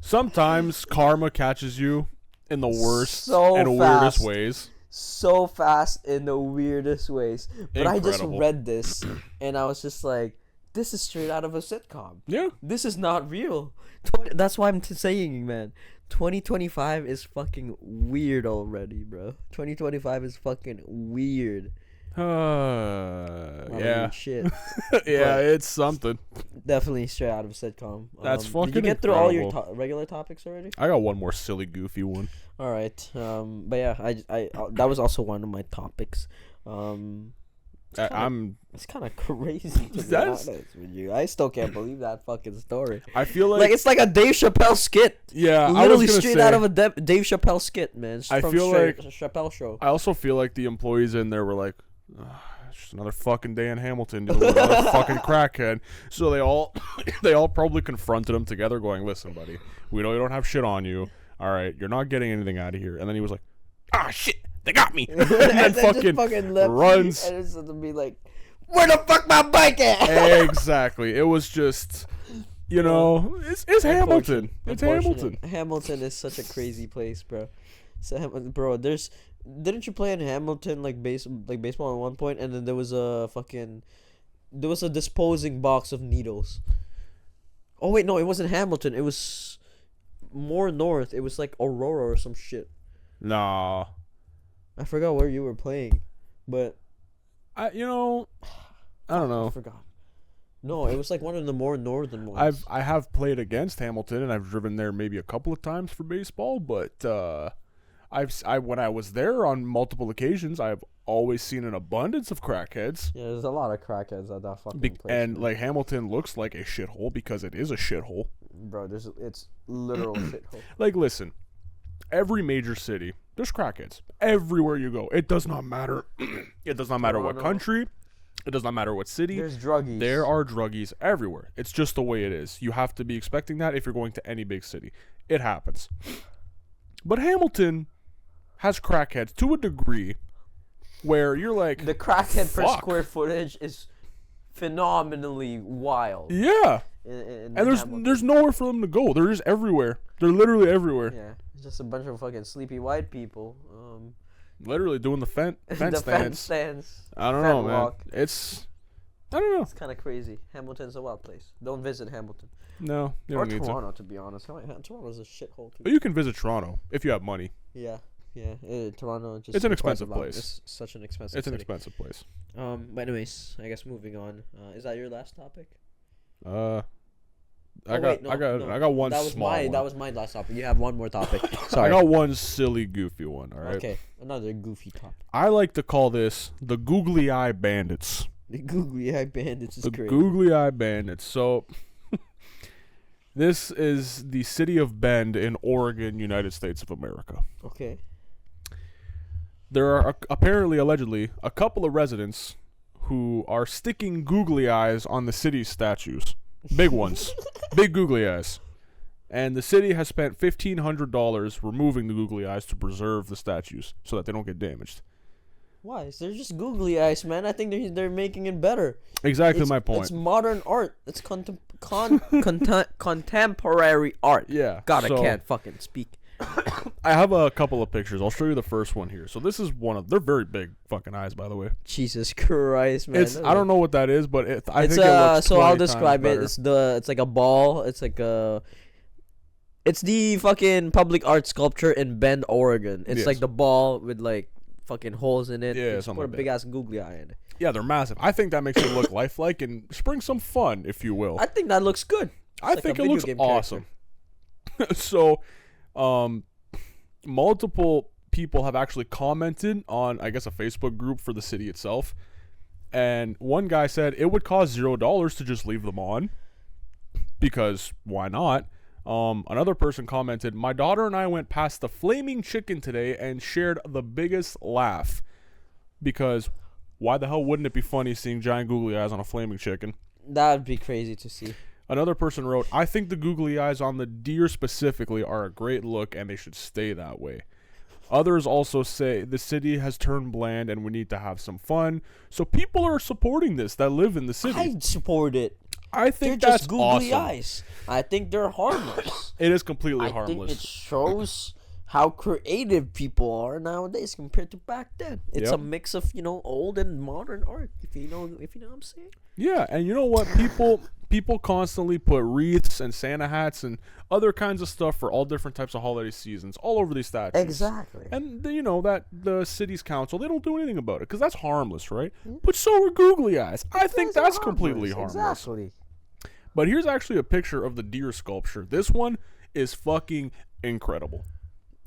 Sometimes karma catches you in the worst So and weirdest ways. So fast in the weirdest ways. But I just Incredible. read this, and I was just like, this is straight out of a sitcom. Yeah. This is not real. That's why I'm saying, man. 2025 is fucking weird already, bro. 2025 is fucking weird. Yeah. Shit. Yeah, But it's something. definitely straight out of a sitcom. That's Did fucking you get through all your incredible. regular topics already? I got one more silly, goofy one. All right. But yeah, I that was also one of my topics. It's kind of crazy to be That's- honest with you. I still can't believe that fucking story. I feel Like it's like a Dave Chappelle skit. yeah, Literally I was gonna straight say, out of a Dave Chappelle skit, man. It's I from feel straight like- Chappelle show. I also feel like the employees in there were like, it's just another fucking day in Hamilton dealing with another fucking crackhead. So they all probably confronted him together, going, "Listen, buddy, we know you don't have shit on you. All right, you're not getting anything out of here." And then he was like, "Ah, shit, they got me, and and then just fucking left runs. and it's to be like, where the fuck my bike at? Exactly. It was just, you know, it's Hamilton. It's Hamilton. Hamilton is such a crazy place, bro. So, bro, didn't you play in Hamilton like baseball at one point, and then there was a disposing box of needles. Oh wait, no, it wasn't Hamilton. It was more north. It was like Aurora or some shit. Nah. I forgot where you were playing, but I don't know. I forgot. No, it was like one of the more northern ones. I have played against Hamilton, and I've driven there maybe a couple of times for baseball, but when I was there on multiple occasions, I've always seen an abundance of crackheads. Yeah, there's a lot of crackheads at that fucking place. And man. like Hamilton looks like a shithole because it is a shithole. Bro, it's literal shithole. Like, listen, every major city, there's crackheads everywhere you go. It does not matter. It does not matter what country. It does not matter what city. There's druggies. There are druggies everywhere. It's just the way it is. You have to be expecting that if you're going to any big city. It happens. But Hamilton has crackheads to a degree where you're like, the crackhead per fuck. square footage is phenomenally wild. Yeah. In And there's nowhere for them to go. They're just everywhere. They're literally everywhere. Yeah, it's just a bunch of fucking sleepy white people. Literally doing the fence The stands. fence stands. I don't fence know, man. walk. I don't know. It's kind of crazy. Hamilton's a wild place. Don't visit Hamilton. No, you Or don't need Toronto, to be honest. Toronto's a shithole too. But you can visit Toronto if you have money. Yeah. Toronto just. It's an twice expensive as long. place. It's such an expensive. It's an city. expensive place. But anyways, I guess moving on. Is that your last topic? I got one small one. That was my last topic. You have one more topic. Sorry. I got one silly, goofy one. All right. Okay, another goofy topic. I like to call this the Googly Eye Bandits. The Googly Eye Bandits is The crazy. Googly Eye Bandits. So, this is the city of Bend in Oregon, United States of America. Okay. There are allegedly, a couple of residents who are sticking googly eyes on the city's statues. Big ones. Big googly eyes. And the city has spent $1,500 removing the googly eyes to preserve the statues so that they don't get damaged. Why? They're just googly eyes, man. I think they're making it better. Exactly my point. It's modern art. It's contemporary art. Yeah. God, I can't fucking speak. I have a couple of pictures. I'll show you the first one here. So this is they're very big fucking eyes, by the way. Jesus Christ, man. I don't know what that is, but I think it looks so 20 I'll describe it. better. It's like a ball. It's the fucking public art sculpture in Bend, Oregon. It's Yes. like the ball with like fucking holes in it. Yeah, Just something put a like big that. ass googly eye in it. Yeah, they're massive. I think that makes it look lifelike and bring some fun, if you will. I think that looks good. I think it looks awesome. So, multiple people have actually commented on, I guess, a Facebook group for the city itself. And one guy said it would cost $0 to just leave them on. Because why not? Another person commented, my daughter and I went past the Flaming Chicken today and shared the biggest laugh. Because why the hell wouldn't it be funny seeing giant googly eyes on a flaming chicken? That would be crazy to see. Another person wrote, I think the googly eyes on the deer specifically are a great look and they should stay that way. Others also say the city has turned bland and we need to have some fun. So people are supporting this that live in the city. I support it. I think They're that's just googly awesome. eyes. I think they're harmless. It is completely I think harmless. it shows how creative people are nowadays compared to back then. It's Yep. a mix of, old and modern art, if you know what I'm saying. Yeah, and you know what? People constantly put wreaths and Santa hats and other kinds of stuff for all different types of holiday seasons all over these statues. Exactly. And that the city's council, they don't do anything about it because that's harmless, right? But so are googly eyes. I think that's completely harmless. Exactly. But here's actually a picture of the deer sculpture. This one is fucking incredible.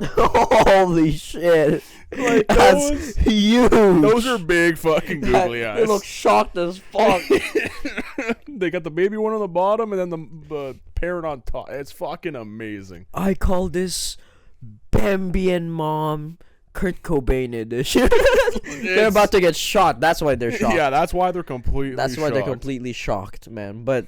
Holy shit. Like, That's huge. Those are big fucking googly eyes. They look shocked as fuck. They got the baby one on the bottom and then the parent on top. It's fucking amazing. I call this Bambi and Mom Kurt Cobain edition. They're about to get shot. That's why they're shocked. Yeah, that's why they're completely That's why shocked. they're completely shocked, man. But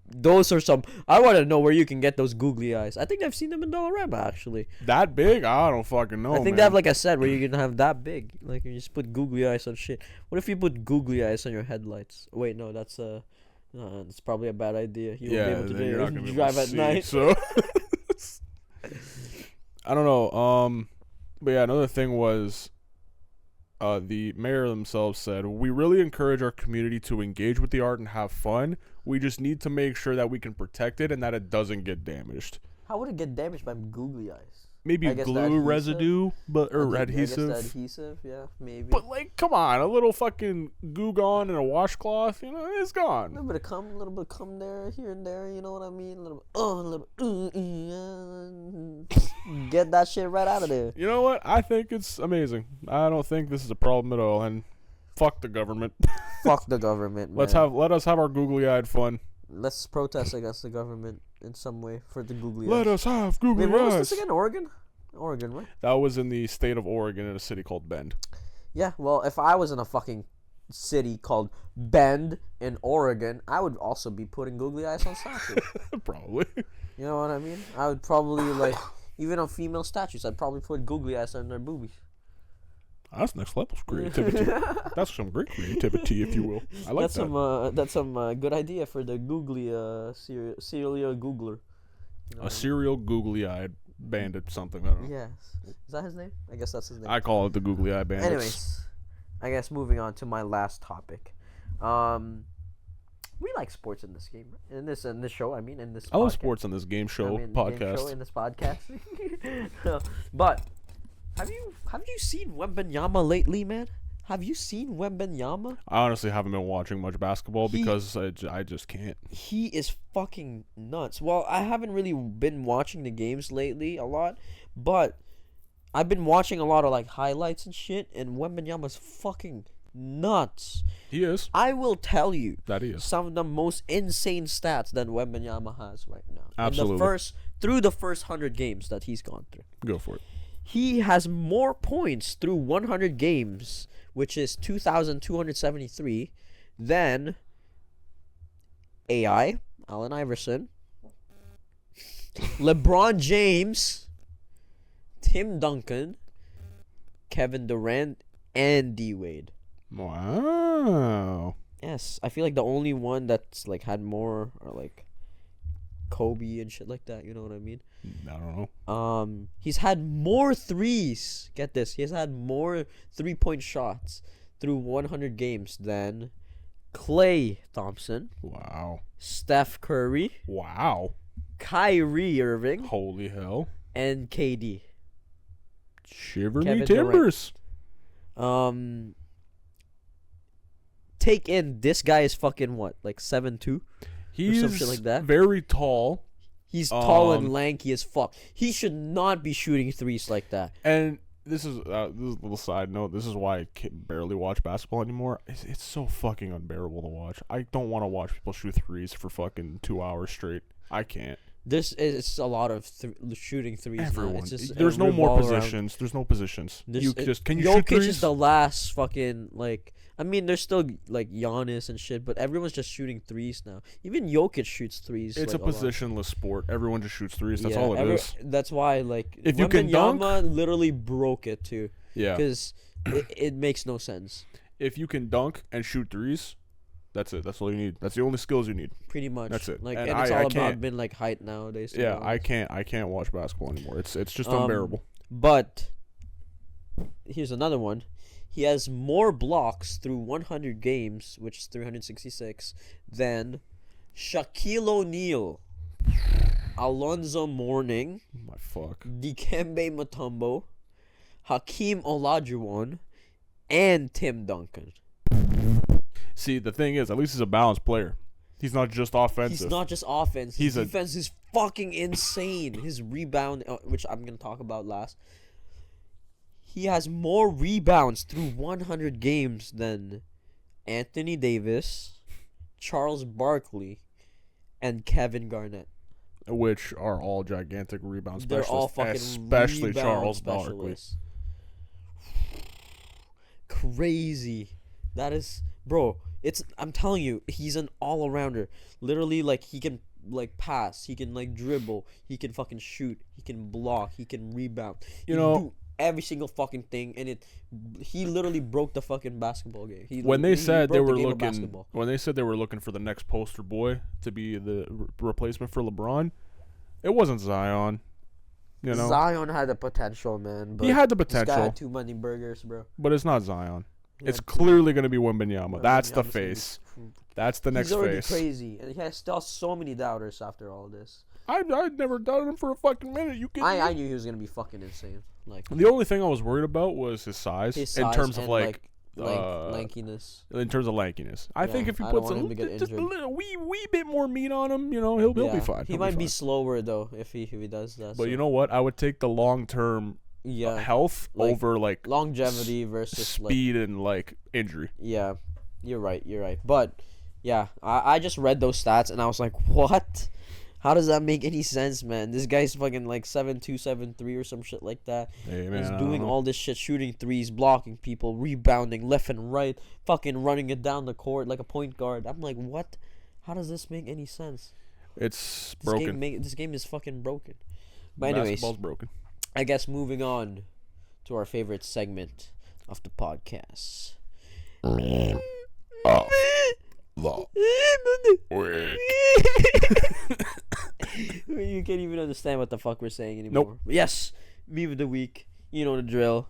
Those are some. I want to know where you can get those googly eyes. I think I've seen them in Dollarama actually. That big? I don't fucking know. I think man. they have like a set where you can have that big. Like you just put googly eyes on shit. What if you put googly eyes on your headlights? Wait, no, that's it's probably a bad idea. You yeah, won't be then you're not able gonna to be able drive to at see, night. So I don't know. But yeah, another thing was. The mayor themselves said, "We really encourage our community to engage with the art and have fun. We just need to make sure that we can protect it and that it doesn't get damaged. How would it get damaged by googly eyes? Maybe I guess the glue adhesive? residue, or I guess adhesive. the adhesive, yeah, maybe. But like, come on, a little fucking Goo Gone and a washcloth, it's a gone. little bit of cum, a little bit of cum there, here and there. You know what I mean? A little get that shit right out of there. You know what? I think it's amazing. I don't think this is a problem at all. And fuck the government. Fuck the government, man. Let us have our googly-eyed fun. Let's protest against the government in some way for the googly Let eyes. us have googly Wait, what was eyes. this again? Oregon? Oregon, right? That was in the state of Oregon in a city called Bend. Yeah, well, if I was in a fucking city called Bend in Oregon, I would also be putting googly eyes on statues. Probably. You know what I mean? I would probably, like, even on female statues, I'd probably put googly eyes on their boobies. That's next level creativity. That's some great creativity, if you will. I like that. That's some good idea for the googly serial googler. You know A serial googly-eyed bandit something. I don't know. Yes. Is that his name? I guess that's his name. I call it the Googly Eye Bandits. Anyways, I guess moving on to my last topic. We like sports in this game, in this show. I mean, in this. I love podcast. sports on this game show podcast. Game show in this podcast. But have you seen Wembanyama lately, man? Have you seen Wembanyama? I honestly haven't been watching much basketball because I just can't. He is fucking nuts. Well, I haven't really been watching the games lately a lot, but I've been watching a lot of like highlights and shit, and Wembanyama's fucking nuts. He is. I will tell you That he is. some of the most insane stats that Wembanyama has right now. Absolutely. Through the first 100 games that he's gone through. Go for it. He has more points through 100 games, which is 2,273, than AI, Allen Iverson, LeBron James, Tim Duncan, Kevin Durant, and D-Wade. Wow. Yes, I feel like the only one that's like had more are like Kobe and shit like that. You know what I mean? I don't know. He's had more threes. Get this. He has had more 3-point shots through 100 games than Klay Thompson. Wow. Steph Curry. Wow. Kyrie Irving. Holy hell. And KD. Shiver Kevin me timbers. Take in, this guy is fucking what, like 7'2"? He's some shit like that. Very tall. He's tall and lanky as fuck. He should not be shooting threes like that. And this is a little side note. This is why I can barely watch basketball anymore. It's so fucking unbearable to watch. I don't want to watch people shoot threes for fucking 2 hours straight. I can't. It's a lot of shooting threes. Everyone. Now. It's just, There's no more positions. Around. There's no positions. Can you shoot Jokic threes? is the last fucking like. I mean, there's still like Giannis and shit, but everyone's just shooting threes now. Even Jokic shoots threes. It's like, a positionless sport. Everyone just shoots threes. That's all it is. That's why, like, if you can dunk, literally broke it too. Yeah. Because it makes no sense. If you can dunk and shoot threes, that's it. That's all you need. That's the only skills you need. Pretty much. That's it. Like, and it's all about being like height nowadays. Yeah, I can't watch basketball anymore. It's just unbearable. But here's another one. He has more blocks through 100 games, which is 366, than Shaquille O'Neal, Alonzo Mourning, Dikembe Mutombo, Hakeem Olajuwon, and Tim Duncan. See, the thing is, at least he's a balanced player. He's not just offensive. He's not just offense. His defense is fucking insane. His rebound, which I'm going to talk about last. He has more rebounds through 100 games than Anthony Davis, Charles Barkley, and Kevin Garnett. Which are all gigantic rebound specialists. They're all fucking especially rebound Charles specialists. Barkley. Crazy. That is, bro. I'm telling you, he's an all-arounder. Literally, like, he can like pass, he can like dribble, he can fucking shoot, he can block, he can rebound. He can do every single fucking thing, and he literally broke the fucking basketball game. When they said they were looking for the next poster boy to be the replacement for LeBron, it wasn't Zion. You know, Zion had the potential, man. But he had the potential. This guy had too many burgers, bro. But it's not Zion. It's clearly going to be Wembanyama. That's the face. That's the next face. He's already crazy, and he has still so many doubters after all this. I never doubted him for a fucking minute. I knew he was gonna be fucking insane. Like, the only thing I was worried about was his size in terms of like lankiness. In terms of lankiness, I think if he puts just a little wee bit more meat on him, you know, he'll be fine. He might be slower though if he does that. But you know what? I would take the long term health over like longevity versus speed and like injury. Yeah, you're right. But yeah, I just read those stats and I was like, what? How does that make any sense, man? This guy's fucking like 7'2", 7'3", or some shit like that. Hey, man, he's doing all this shit, shooting threes, blocking people, rebounding left and right, fucking running it down the court like a point guard. I'm like, what? How does this make any sense? It's broken. This game is fucking broken. But anyways, basketball's broken. I guess moving on to our favorite segment of the podcast. You can't even understand what the fuck we're saying anymore. Nope. Yes, meme of the week. You know the drill.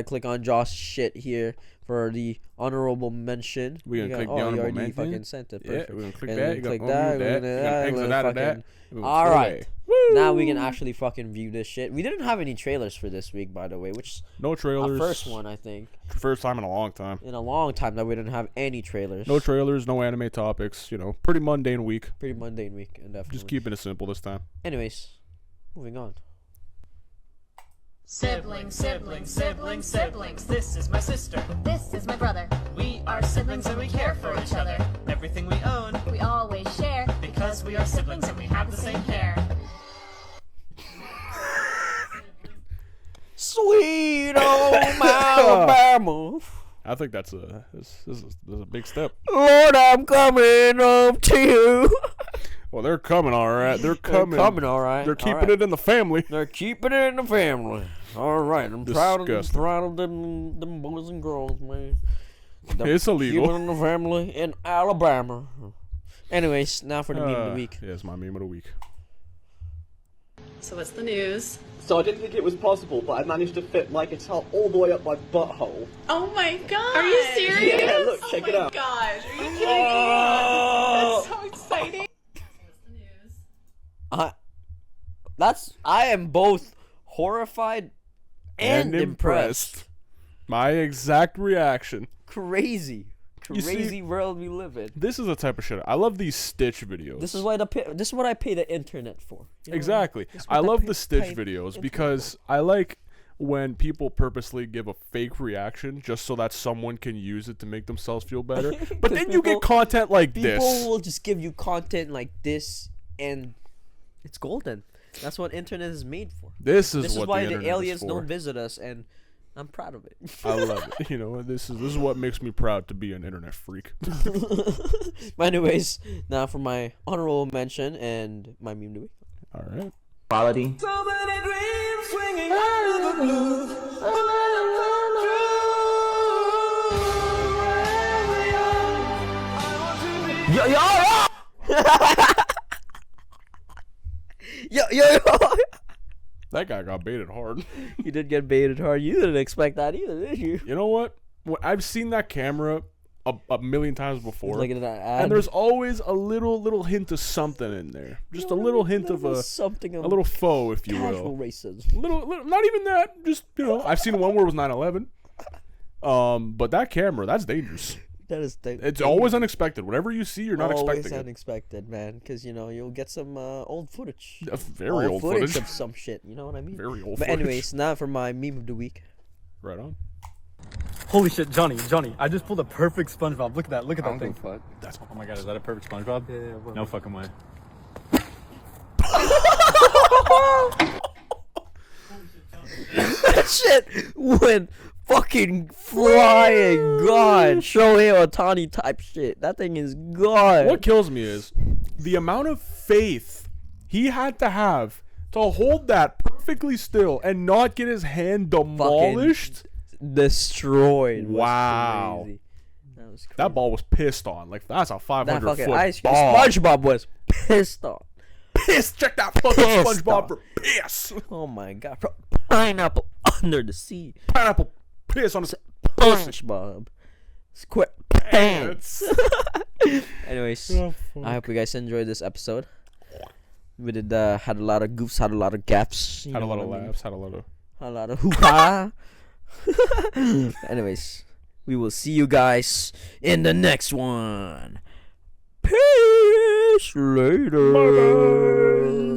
Click on Josh shit here for the honorable mention. We're gonna click the honorable mention. Fucking sent it. Perfect. Yeah, we're gonna click and that. Then click that. We're gonna exit out of that. All right. Now we can actually fucking view this shit. We didn't have any trailers for this week, by the way, which no trailers. Our first one, I think. First time in a long time. In a long time that we didn't have any trailers. No trailers, no anime topics. You know, pretty mundane week. Definitely. Just keeping it simple this time. Anyways, moving on. Siblings, siblings, siblings, siblings. This is my sister. This is my brother. We are siblings and we care for each other. Everything we own, we always share. Because we are siblings and we have the same hair. Sweet old Alabama. I think this is a big step. Lord, I'm coming up to you. Well, they're coming all right. They're coming all right. They're keeping it in the family. They're keeping it in the family. All right. I'm proud of them boys and girls, man. It's illegal. Keeping it in the family in Alabama. Anyways, now for the meme of the week. Yeah, it's my meme of the week. So what's the news? So I didn't think it was possible, but I managed to fit my guitar all the way up my butthole. Oh my god! Are you serious? Yeah, look, check it out. Oh my gosh, are you kidding me? That's so exciting. So what's the news? I am both horrified and impressed. My exact reaction. Crazy world we live in. This is the type of shit. I love these Stitch videos. This is what I pay the internet for. You know? Exactly. I love the Stitch videos because I like when people purposely give a fake reaction just so that someone can use it to make themselves feel better. But then you get content like this. People will just give you content like this, and it's golden. That's what internet is made for. This is why the aliens don't visit us, and I'm proud of it. I love it. You know, this is what makes me proud to be an internet freak. But anyways, now for my honorable mention and my meme of the week. All right. Quality. So many dreams swinging out of the blue. Yo. That guy got baited hard. You did get baited hard. You didn't expect that either, did you? You know what? I've seen that camera a million times before. Like in that ad. And there's always a little hint of something in there. Just a little hint of a little faux, if you will. Casual racism. Little, not even that. Just, you know, I've seen one where it was 9/11. But that camera, that's dangerous. That is it's always unexpected. Whatever you see, you're not expecting it. Always unexpected, man. Because, you know, you'll get some old footage. Very old footage of some shit. You know what I mean? Very old But footage. anyways, now for my meme of the week. Right on. Holy shit, Johnny, I just pulled a perfect SpongeBob. Look at that thing. What? Oh my god, is that a perfect SpongeBob? Yeah. No fucking way. That shit went fucking flying. God, Shohei Ohtani type shit. That thing is God. What kills me is the amount of faith he had to have to hold that perfectly still and not get his hand demolished. Destroyed. Was Wow. crazy. That was crazy. That ball was pissed on. Like, that's a That 500 fucking foot ice cream. ball. SpongeBob was pissed off. Piss. Check that fucking Pissed SpongeBob off. for piss. Oh my god. Pineapple under the sea. Pineapple piss on his pussy. SpongeBob. Squid pants. Anyways, Oh, I hope you guys enjoyed this episode. We did had a lot of goofs, had a lot of gaps. Had a lot of laughs. Had a lot of. A lot of hoo-ha. Anyways, we will see you guys in the next one. Peace later. Bye-bye.